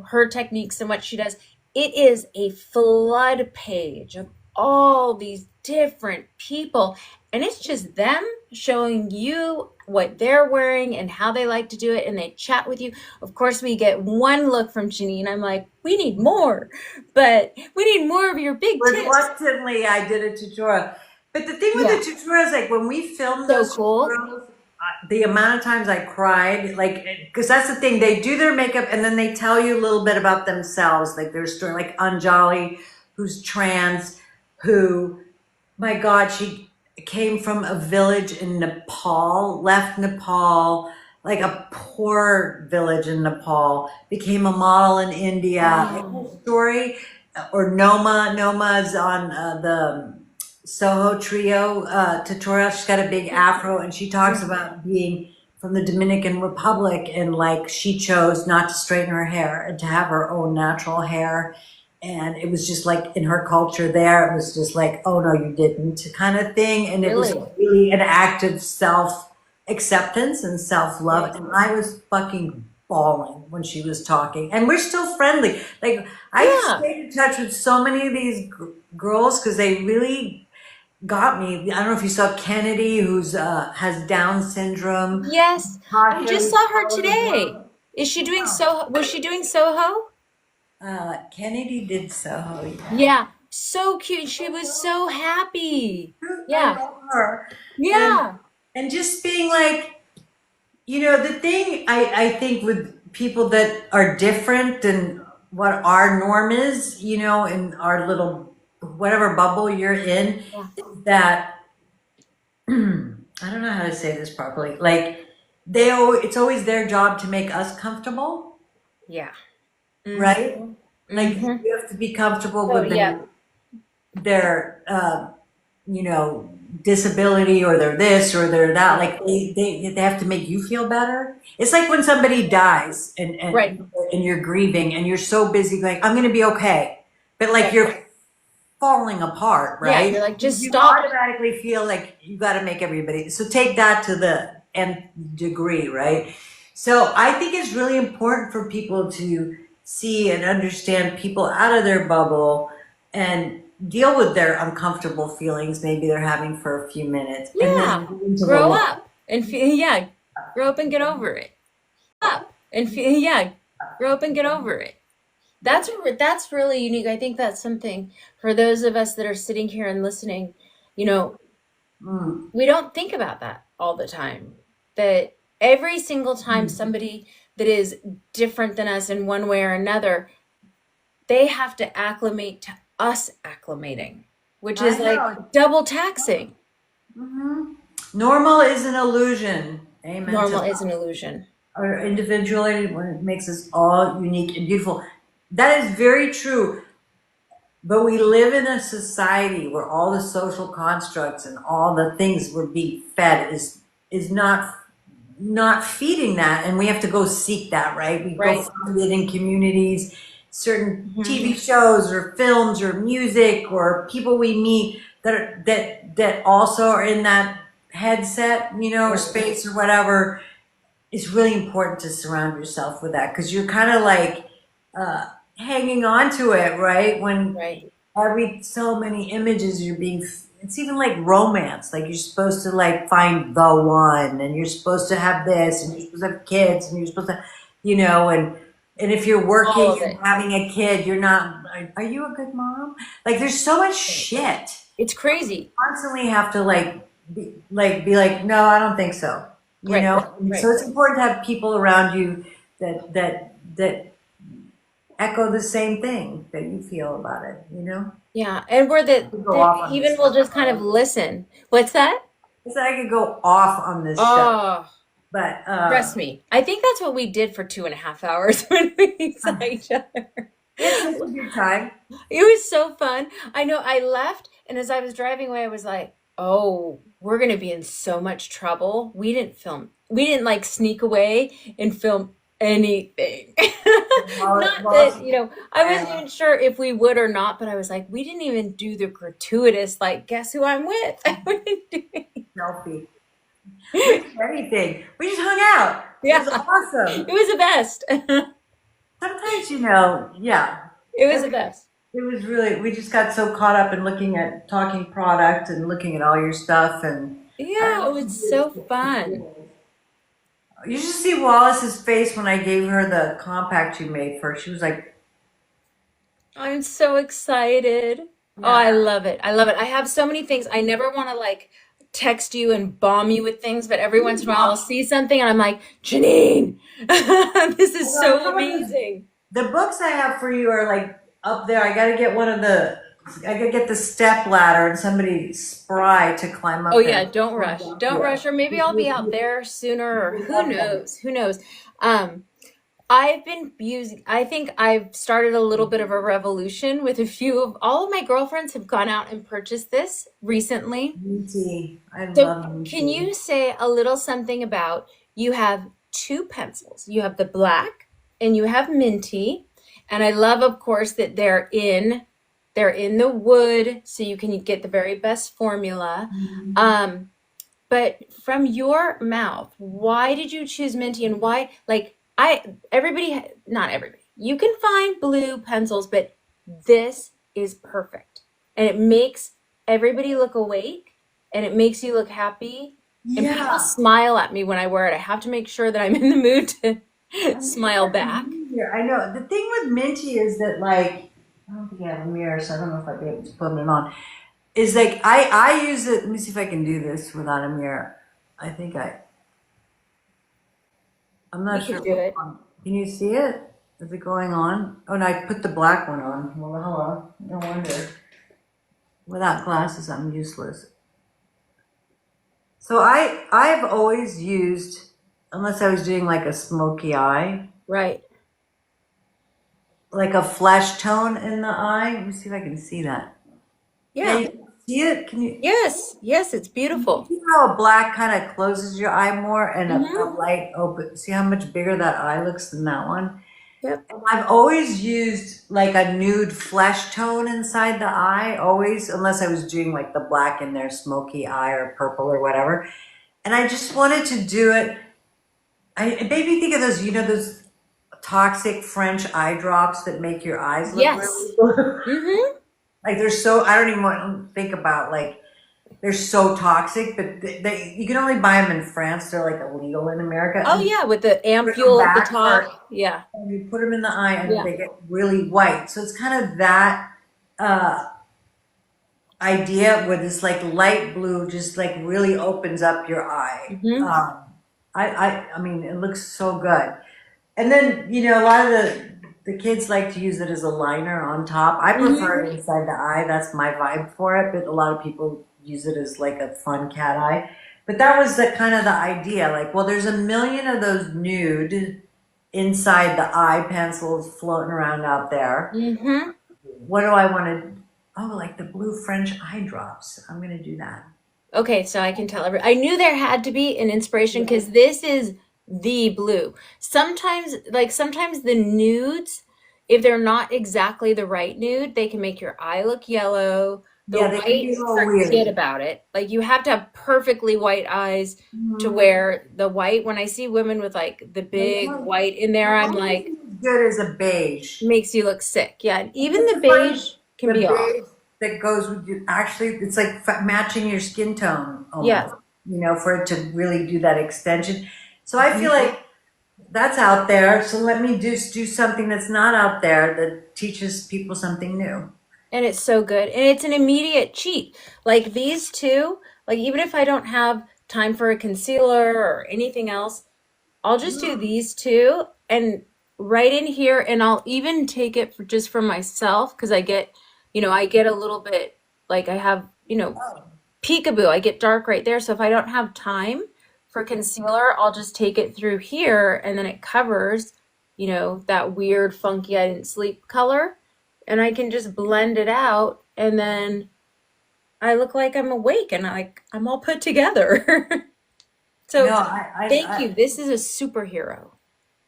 her techniques and what she does. It is a flood page of all these different people, and it's just them showing you what they're wearing and how they like to do it, and they chat with you. Of course, we get one look from Jeanine. I'm like, we need more, but we need more of your big tips. Reluctantly, I did a tutorial. But the thing with Yeah. the tutorials, like when we filmed So those cool. tutorials, the amount of times I cried, like, because that's the thing, they do their makeup and then they tell you a little bit about themselves, like their story, like Anjali, who's trans, who, my God, she came from a village in Nepal, left Nepal, like a poor village in Nepal, became a model in India. Wow. Her story, or Noma's on the Soho Trio tutorial. She's got a big afro, and she talks about being from the Dominican Republic, and like she chose not to straighten her hair and to have her own natural hair. And it was just like in her culture there, it was just like, oh no, you didn't kind of thing. And it was Really? really an act of self acceptance and self love. Right. And I was fucking bawling when she was talking. And we're still friendly. Like I Yeah. stayed in touch with so many of these girls because they really got me. I don't know if you saw Kennedy, who's has Down syndrome. Yes. I just saw her today. Is she doing Yeah. Soho? Was she doing Soho? Kennedy did Soho. Yeah. Yeah. So cute. She was so happy. I Yeah. love her. Yeah. And just being like, the thing I think with people that are different than what our norm is, in our little, whatever bubble you're in, Yeah. that, I don't know how to say this properly. Like, it's always their job to make us comfortable, Yeah. right? Like, Mhm. you have to be comfortable So with yeah. their disability, or they're this or they're that. Like they have to make you feel better. It's like when somebody dies and Right. and you're grieving and you're so busy like, I'm gonna be okay, but like Right. you're falling apart, Yeah. right? You're like, just You stop. automatically feel like you got to make everybody. So take that to the nth degree, right? So I think it's really important for people to see and understand people out of their bubble and deal with their uncomfortable feelings maybe they're having for a few minutes, and Yeah. then move into the Grow light. up and feel, yeah. Grow up and get over it. Up and feel, yeah. Grow up and get over it. That's really unique. I think that's something for those of us that are sitting here and listening, Mm. we don't think about that all the time. That every single time somebody that is different than us in one way or another, they have to acclimate to us acclimating, which is I like know. double taxing. Mhm. Normal is an illusion. Amen to Normal that. is an illusion. Our individuality, when it makes us all unique and beautiful. That is very true. But we live in a society where all the social constructs and all the things we're being fed is not feeding that, and we have to go seek that, right? We go Right. find it in communities, certain Mhm. TV shows or films or music or people we meet that also are in that headset, or space or whatever. It's really important to surround yourself with that, because you're kind of like hanging on to it, right? When Right. every so many images you're being, it's even like romance, like you're supposed to like find the one, and you're supposed to have this, and you're supposed to have kids, and you're supposed to, and if you're All working of and it. having a kid, you're not, are you a good mom? Like there's so much shit. It's crazy. Constantly have to be like, no, I don't think so. Right. And so Right. it's important to have people around you that echo the same thing that you feel about it. Yeah. And we're Could go off on even this we'll stuff. just kind of listen. What's that? I said I could go off on this stuff, Oh, but trust me. I think that's what we did for 2.5 hours when we saw each other. it's a good time. It was so fun. I know I left, and as I was driving away, I was like, oh, we're going to be in so much trouble. We didn't film we didn't like sneak away and film anything. Not that, Well, I wasn't even sure if we would or not, but I was like, we didn't even do the gratuitous, like, guess who I'm with? We didn't do it. selfie. We didn't do anything. We just hung out. It was Yeah, it awesome. was the best. Sometimes, yeah, It was it, the best. it was really, we just got so caught up in looking at talking product and looking at all your stuff. And I don't Yeah, it know was if so fun. you should see Wallace's face when I gave her the compact you made for her. She was like, I'm so excited. Oh, yeah. I love it. I love it. I have so many things. I never want to like text you and bomb you with things, but every once in a while I'll see something and I'm like, Janine, this is so amazing. The books I have for you are like up there. I got to get I got to get the step ladder and somebody spry to climb Oh up yeah, there. don't rush. Don't rush. Or maybe I'll be out there sooner or who knows? Who knows? Um, I've been using, I think I've started a little bit of a revolution with a few of all of my girlfriends have gone out and purchased this recently. Minty. I So love can Minty. you say a little something about you have two pencils. You have the black and you have minty. And I love, of course, that they're in the wood, so you can get the very best formula. Um, but from your mouth, why did you choose minty and why like not everybody. You can find blue pencils, but this is perfect. And it makes everybody look awake and it makes you look happy. And people Yeah. smile at me when I wear it. I have to make sure that I'm in the mood to I'm smile back. here. I know. The thing with Minty is that like I don't think I have a mirror, so I don't know if I'd be able to put it on. Is like I use it. Let me see if I can do this without a mirror. I think I'm You not can sure. do it. Can you see it? Is it going on? Oh, and I put the black one on. Well, hello. No wonder. Without glasses, I'm useless. So I've always used, unless I was doing like a smoky eye, Right. like a flesh tone in the eye. Let me see if I can see that. Yeah, Yeah. you can see it. Can you Yes. Yes, it's beautiful. see how a black kind of closes your eye more and a Hmm. light open? See how much bigger that eye looks than that one? Yep. I've always used like a nude flesh tone inside the eye, always, unless I was doing like the black in there, smoky eye or purple or whatever. And I just wanted to do it. It made me think of those, those toxic French eye drops that make your eyes look Yes. really blue. Hmm. Like they're so, I don't even want to think about like, they're so toxic, but you can only buy them in France. They're like illegal in America. Oh And yeah, with the bring them ampule at the back for top. Yeah. and you put them in the eye and Yeah. they get really white. So it's kind of that uh, idea where this like light blue just like really opens up your eye. Hmm. I mean, it looks so good. And then, a lot of the kids like to use it as a liner on top. I Hmm. prefer it inside the eye. That's my vibe for it. But a lot of people use it as like a fun cat eye. But that was the kind of the idea. Like, well, there's a million of those nude inside the eye pencils floating around out there. Hmm. What do I want to? Oh, like the blue French eye drops. I'm gonna do that. Okay, so I can tell I knew there had to be an inspiration because this is the blue. Sometimes the nudes, if they're not exactly the right nude, they can make your eye look yellow. The Yeah, they can be white, a little forget weird. about it. Like you have to have perfectly white eyes to Mhm. wear the white. When I see women with like the big white in there, The I'm only like, thing that's good is a beige. makes you look sick. Yeah, and even Just the to find beige can the be off. beige that goes with you. Actually, it's like matching your skin tone Yeah. almost. For it to really do that extension. So I feel like that's out there. So let me just do something that's not out there that teaches people something new. And it's so good. And it's an immediate cheat. Like these two, like even if I don't have time for a concealer or anything else, I'll just do these two and right in here and I'll even take it for just for myself because I get a little bit like I have, peekaboo. I get dark right there. So if I don't have time for concealer, I'll just take it through here and then it covers, that weird funky I didn't sleep color. And I can just blend it out and then I look like I'm awake and I'm all put together. No, So thank you. This is a superhero.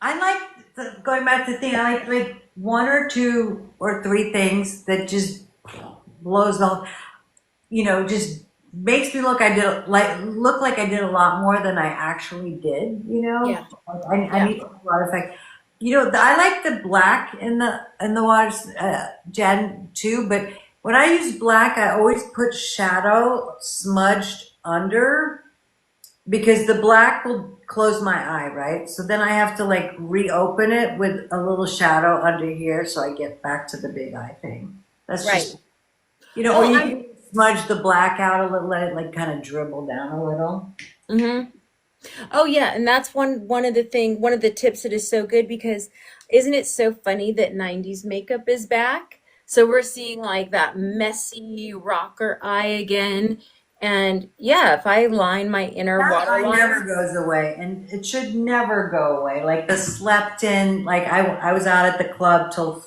I like going back to the thing. I like one or two or three things that just blows the, just makes me look like I did a lot more than I actually did. Yeah. I Yeah. need a lot of effect. I like the black in the waters, Jen too. But when I use black, I always put shadow smudged under because the black will close my eye, right? So then I have to like reopen it with a little shadow under here, so I get back to the big eye thing. That's Right. just or Oh, you I'm can smudge the black out a little, let it like kind of dribble down a little. mhm. Oh yeah, and that's one of the tips that is so good because isn't it so funny that 90s makeup is back? So we're seeing like that messy rocker eye again. And yeah, if I line my inner That eye never waterline, goes away, and it should never go away. Like the slept in, like I was out at the club till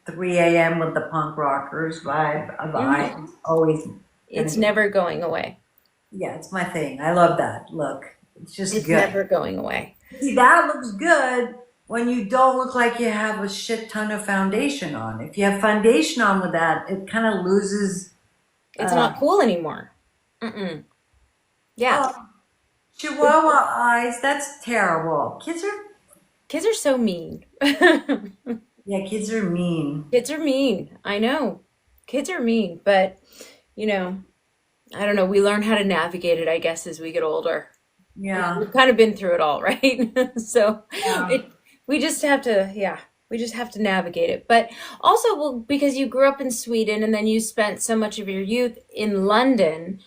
3 a.m. with the punk rockers vibe of eye. mhm, It's always gonna it's go. never going away. Yeah, it's my thing. I love that look. It's just It's good. never going away. See, that looks good when you don't look like you have a shit ton of foundation on. If you have foundation on with that, it kind of loses. It's not cool anymore. Mm-mm. Yeah. Oh, Chihuahua eyes. That's terrible. Kids are so mean. Yeah, kids are mean. Kids are mean. I know. Kids are mean, but you know, I don't know. We learn how to navigate it, I guess, as we get older. Yeah. We've kind of been through it all, right? So Yeah. it we just have to, yeah, we just have to navigate it. But also, well, because you grew up in Sweden and then you spent so much of your youth in London,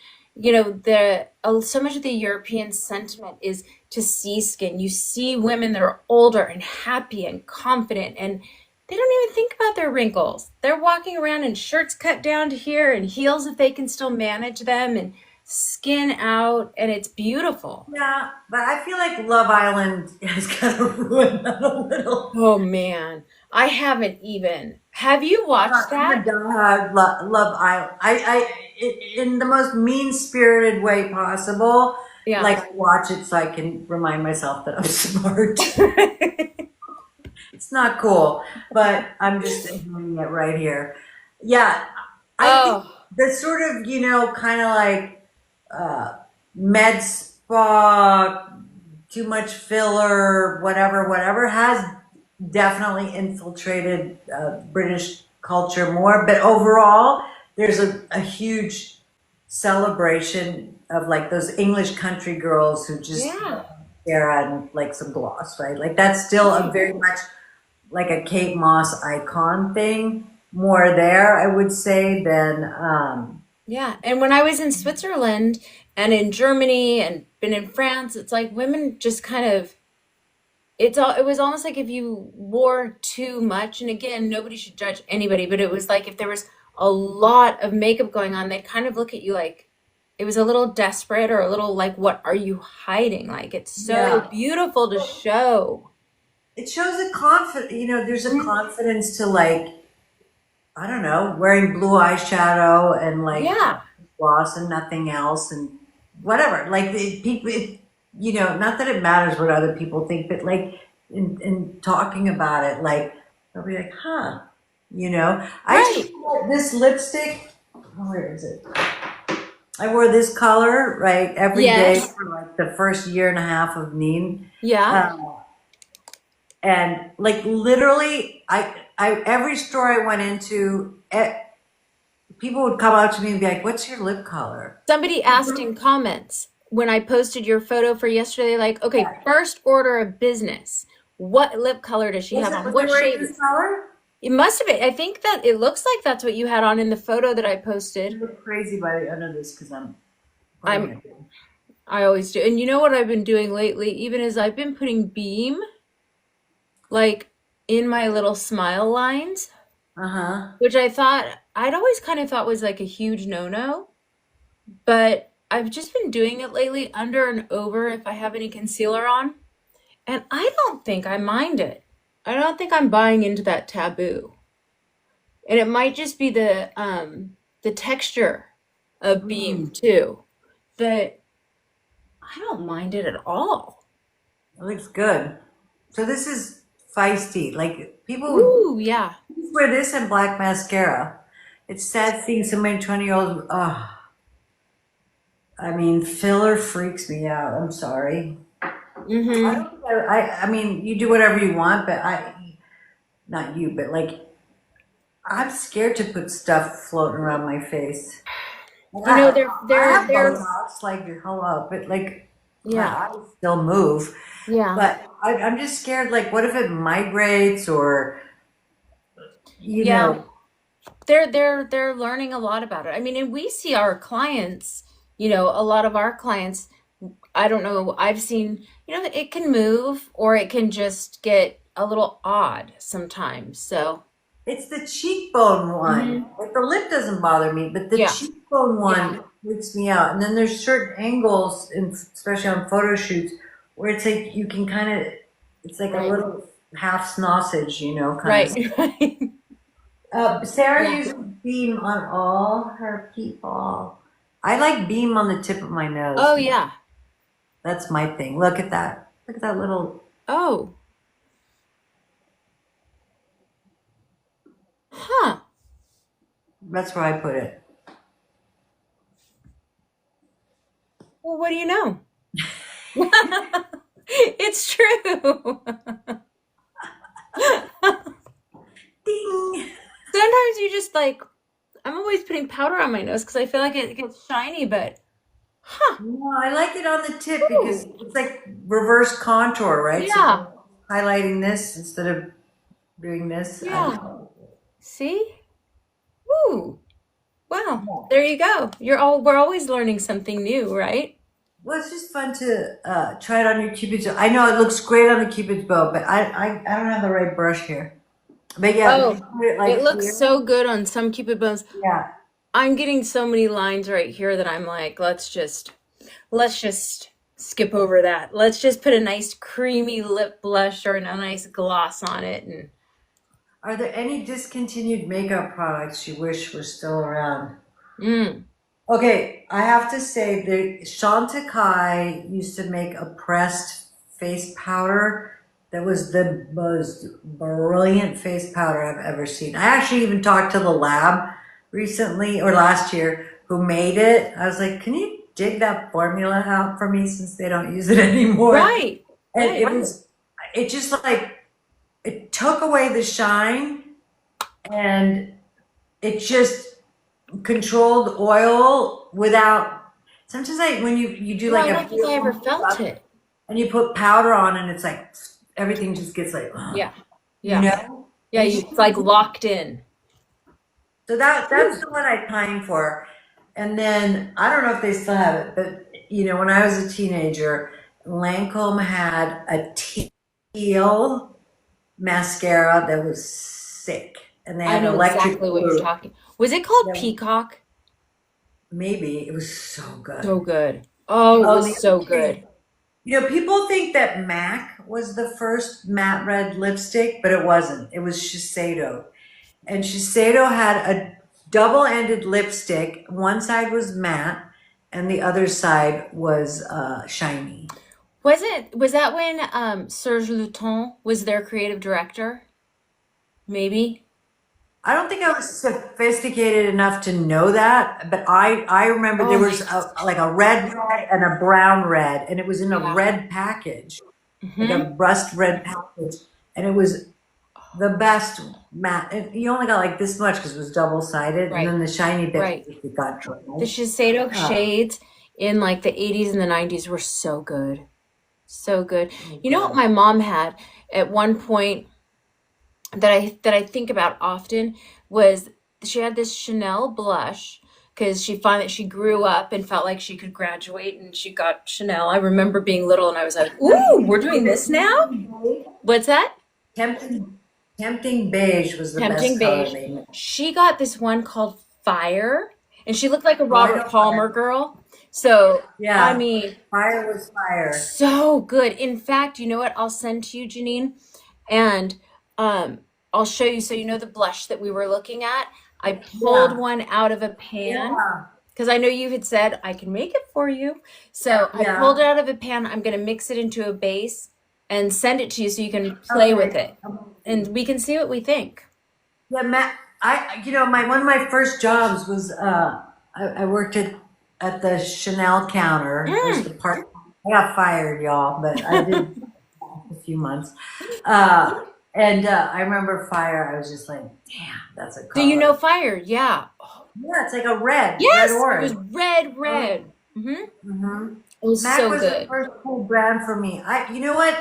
so much of the European sentiment is to see skin. You see women that are older and happy and confident and they don't even think about their wrinkles. They're walking around in shirts cut down to here and heels if they can still manage them and skin out and it's beautiful. Yeah, but I feel like Love Island has kind of ruined that a little. Oh man, I haven't even. Have you watched I'm a that? diehard Love Island. In the most mean spirited way possible. Yeah. Like I watch it so I can remind myself that I'm smart. It's not cool, but I'm just admitting it right here. Yeah, I think Oh, the sort of, kind of like uh, med spa, too much filler, whatever, has definitely infiltrated British culture more. But overall, there's a huge celebration of like those English country girls who just yeah. stare at like some gloss, right? Like that's still a very much like a Kate Moss icon thing. More there, I would say, than Yeah. And when I was in Switzerland and in Germany and been in France, it's like women just kind of it was almost like if you wore too much, and again, nobody should judge anybody, but it was like if there was a lot of makeup going on, they'd kind of look at you like it was a little desperate or a little like, what are you hiding? Like it's so yeah. beautiful to show. It shows a confidence. There's a confidence to like I don't know, wearing blue eyeshadow and like Yeah. gloss and nothing else and whatever. Like people, not that it matters what other people think, but like in talking about it, like they'll be like, huh, I used Right. to wear this lipstick. Where is it? I wore this color right every day Yes. for like the first year and a half of Neen. Yeah. And like literally, I every store I went into, people would come up to me and be like, "What's your lip color?" Somebody asked in comments when I posted your photo for yesterday, like, okay, Yeah. first order of business. What lip color does she have on? Was it What wearing shade? this color? It must have been. I think that it looks like that's what you had on in the photo that I I posted. look crazy by the end of this because I'm putting I'm it. I always do. And you know what I've been doing lately, even as I've been putting beam like in my little smile lines, Uh huh. which I'd always kind of thought was like a huge no-no, but I've just been doing it lately under and over if I have any concealer on. And I don't think I mind it. I don't think I'm buying into that taboo. And it might just be the texture of beam too. That I don't mind it at all. It looks good. So this is feisty. Like people would Ooh, yeah. wear this and black mascara. It's sad seeing so many 20-year-olds. Oh, I mean, filler freaks me out. I'm sorry. I Mm-hmm. don't. I mean, you do whatever you want, but not you, but like, I'm scared to put stuff floating around my face. Like, You know, I have they're Botox, like hello, but like my yeah, eyes still move. yeah. But I'm just scared. Like, what if it migrates, or you Yeah. know, They're learning a lot about it. I mean, and we see our clients, a lot of our clients, I don't know, I've seen, it can move or it can just get a little odd sometimes. So, it's the cheekbone one. hmm, Like the lip doesn't bother me, but the yeah, cheekbone yeah, one freaks me out. And then there's certain angles, especially on photo shoots, where it's like you can kind of, it's like a right, little half sausage, kind right, of. right. Sarah Yeah. uses beam on all her people. I like beam on the tip of my Oh, nose. yeah. That's my thing. Look at that. Look at that little. Oh, huh. That's where I put it. Well, what do you know? It's true. Ding. Sometimes you just like, I'm always putting powder on my nose because I feel like it gets shiny, but huh. No, I like it on the tip because Ooh, it's like reverse contour, right? So yeah, highlighting this instead of doing this. I yeah. don't know. See? Ooh. Wow. There you go. We're always learning something new, right? Well, it's just fun to try it on your cupid's bow. I know it looks great on the cupid's bow, but I don't have the right brush here. But yeah, if you Oh, put it like it looks here, so good on some Cupid bones. yeah. I'm getting so many lines right here that I'm like, let's just skip over that. Let's just put a nice creamy lip blush or a nice gloss on it and Are there any discontinued makeup products you wish were still around? mm. Okay, I have to say that Chantecaille used to make a pressed face powder that was the most brilliant face powder I've ever seen. I actually even talked to the lab recently or last year who made it. I was like, can you dig that formula out for me since they don't use it anymore? Right. And Right. it just like, it took away the shine and it just controlled oil without. Sometimes when you do Oh, like I a don't think I ever peel felt it. and you put powder on and it's like everything just gets like Yeah. you Yeah. know Yeah, and it's like locked in. so that's the one I pine for. And then I don't know if they still have it, but when I was a teenager, Lancome had a teal mascara that was sick, and they I had know electric exactly what you're blue. talking. Was it called Yeah, Peacock? maybe it was so good. So good. Oh, it Oh, the was so other thing, good. people think that MAC was the first matte red lipstick, but it wasn't. It was Shiseido. And Shiseido had a double-ended lipstick. One side was matte, and the other side was shiny. Was that when Serge Luton was their creative director? Maybe. I don't think I was sophisticated enough to know that, but I remember there Oh was my, like a red red and a brown red, and it was in a yeah. red package, like a Hmm. rust red package, and it was the best matte. You only got like this much because it was double sided, and Right. then the shiny bits Right. got The dry. Shiseido Uh, shades in like the 80s and the 90s were so good. So good. oh You know what God. my mom had at one point that I think about often was she had this Chanel blush because she found that she grew up and felt like she could graduate and she got Chanel. I remember being little and I was like, "Ooh, we're doing this now?" What's that? Tempting, tempting beige was the Tempting best color beige. they made. She got this one called Fire, and she looked like a Oh, I Robert know Palmer fire. girl. So, I Yeah, mean, fire was fire. so good. In fact, you know what? I'll send to you, Janine, and um, I'll show you so you know the blush that we were looking at. I pulled Yeah, one out of a pan yeah. because I know you had said I can make it for you. So I Yeah. pulled it out of a pan. I'm going to mix it into a base and send it to you so you can play with Okay. it. And we can see what we think. Yeah, Matt. My one of my first jobs was I worked at the Chanel counter. I was the Mm. part. I got fired, y'all, but I did a few months. Uh, and I remember fire. I was just like, damn, that's a Do you know color. fire? Yeah. Yeah, it's like a red Yes, it was orange. red, Oh, red. Hmm. hmm It was Mac so was the good. first cool brand for me. You know what,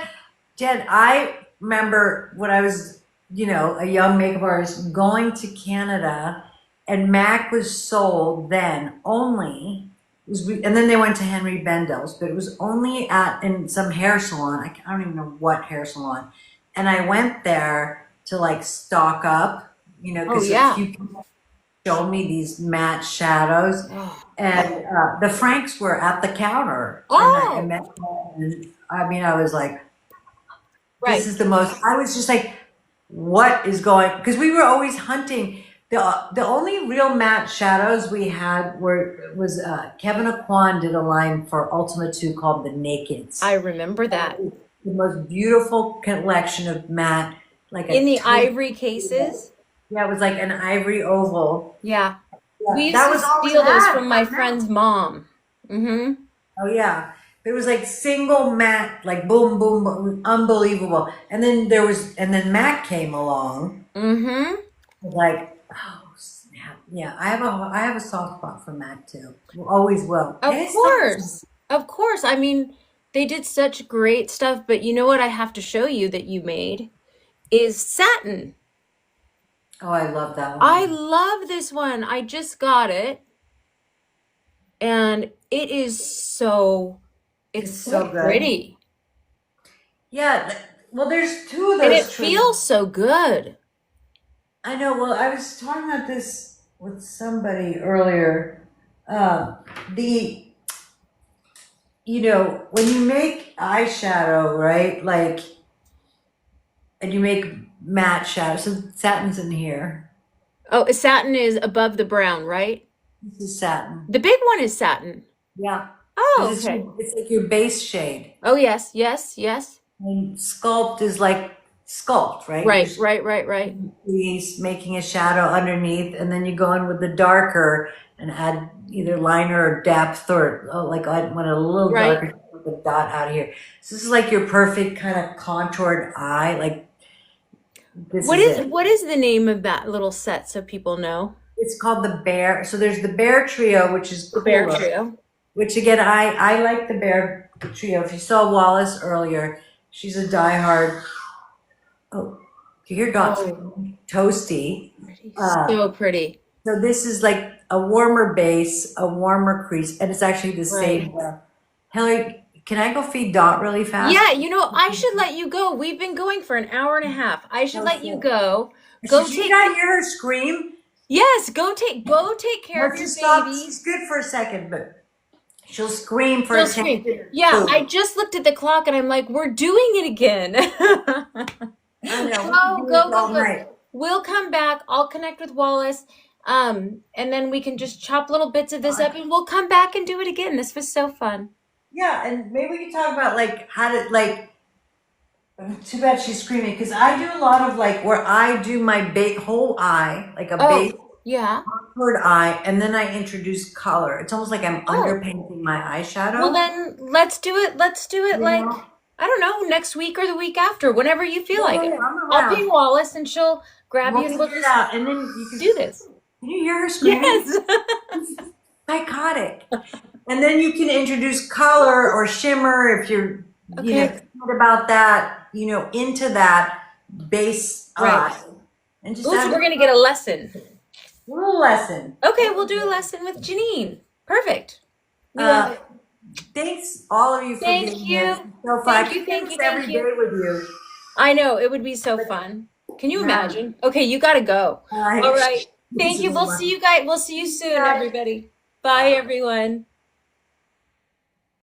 Jen? I remember when I was, a young makeup artist going to Canada, and Mac was sold then only. And then they went to Henry Bendel's, but it was only in some hair salon. I don't even know what hair salon. And I went there to like stock up, Oh because a yeah. few people showed me these matte shadows, Oh. and the Franks were at the counter, and I Oh, met them, and I mean, I was like, this right. is the most. I was just like, what is going? Because we were always hunting. The only real matte shadows we had was Kevin Aquan did a line for Ultima 2 called the I Nakeds. remember that. The most beautiful collection of matte, like In a the taupe. ivory cases. Yeah, it was like an ivory oval. Yeah. We Yeah, used that to was all we steal those had. from my friend's mom. Mm-hmm. Oh yeah. It was like single Mac, like boom, boom, boom, unbelievable. And then Mac came along, Mm-hmm. like, oh snap. Yeah, I have a soft spot for Mac too. Always will. And Of his stuff is, course. Of course. I mean, they did such great stuff, but you know what I have to show you that you made is satin. oh, I love that I one. love this one. I just got it and it is it's It's so so good. pretty Yeah. Well, there's two of and it those trims. feels so good. I know. Well, I was talking about this with somebody earlier. Uh, the when you make eyeshadow, right? Like, and you make matte shadow. So satin's in here. Oh, satin is above the brown, right? This is satin. The big one is satin. Yeah, Oh, because okay. it's like your base shade. Oh, yes, yes, yes. And sculpt is like sculpt, right? Right, right, right, right. He's making a shadow underneath, and then you go in with the darker and add either liner or depth, or like I went a little Right. darker with a dot out here. So this is like your perfect kind of contoured eye. Like this is it. What is the name of that little set so people know? It's called the Bear. So there's the Bear Trio, which is The Bear cooler. Trio. Which again, I like the Bear Trio. If you saw Wallace earlier, she's a diehard. Oh, you hear dots? Oh, Toasty. pretty. Uh, So pretty. so this is like a warmer base, a warmer crease, and it's actually the Right. same. Hillary, can I go feed Dot really fast? Yeah, I should let you go. We've been going for an hour and a half. I should Oh let you shit! go. Go Should you take not hear her scream? Yes, go take care of Let's your just stop. baby. She's good for a second, but she'll scream for She'll scream. attention. Yeah, I Boom. just looked at the clock and I'm like, we're doing it again. I know. We can Go, do go, this go, all go. night. We'll come back. I'll connect with Wallace. And then we can just chop little bits of this up and we'll come back and do it again. This was so fun. Yeah, and maybe we can talk about like how to like. Too bad she's screaming because I do a lot of like where I do my whole eye, like a base Oh, yeah. contoured eye, and then I introduce color. It's almost like I'm Oh, underpainting my well eyeshadow. then let's do it. Let's do it You like, know? I don't know, next week or the week after, whenever you feel Yeah, like yeah, it. yeah, I'm I'll around. ping Wallace and she'll grab We'll you and we'll figure it just out, and then you do this. can you hear her screaming? Yes. Psychotic. And then you can introduce color or shimmer if you're, Okay. excited about that, into that base Right. eye. And just Ooh, so have we're gonna get a lesson. a little lesson. Okay, we'll do a lesson with Jeanine. Perfect. We Uh, love it. Thanks all of you for Thank being here. you. It's so fun. I Thank you, could do thank this you, thank every day you. with you. I know it would be so fun. Can you Yeah. imagine? Okay, you gotta go. All right. All right. This Thank you. is We'll fun. see you guys. We'll see you soon, Bye. everybody. Bye, everyone.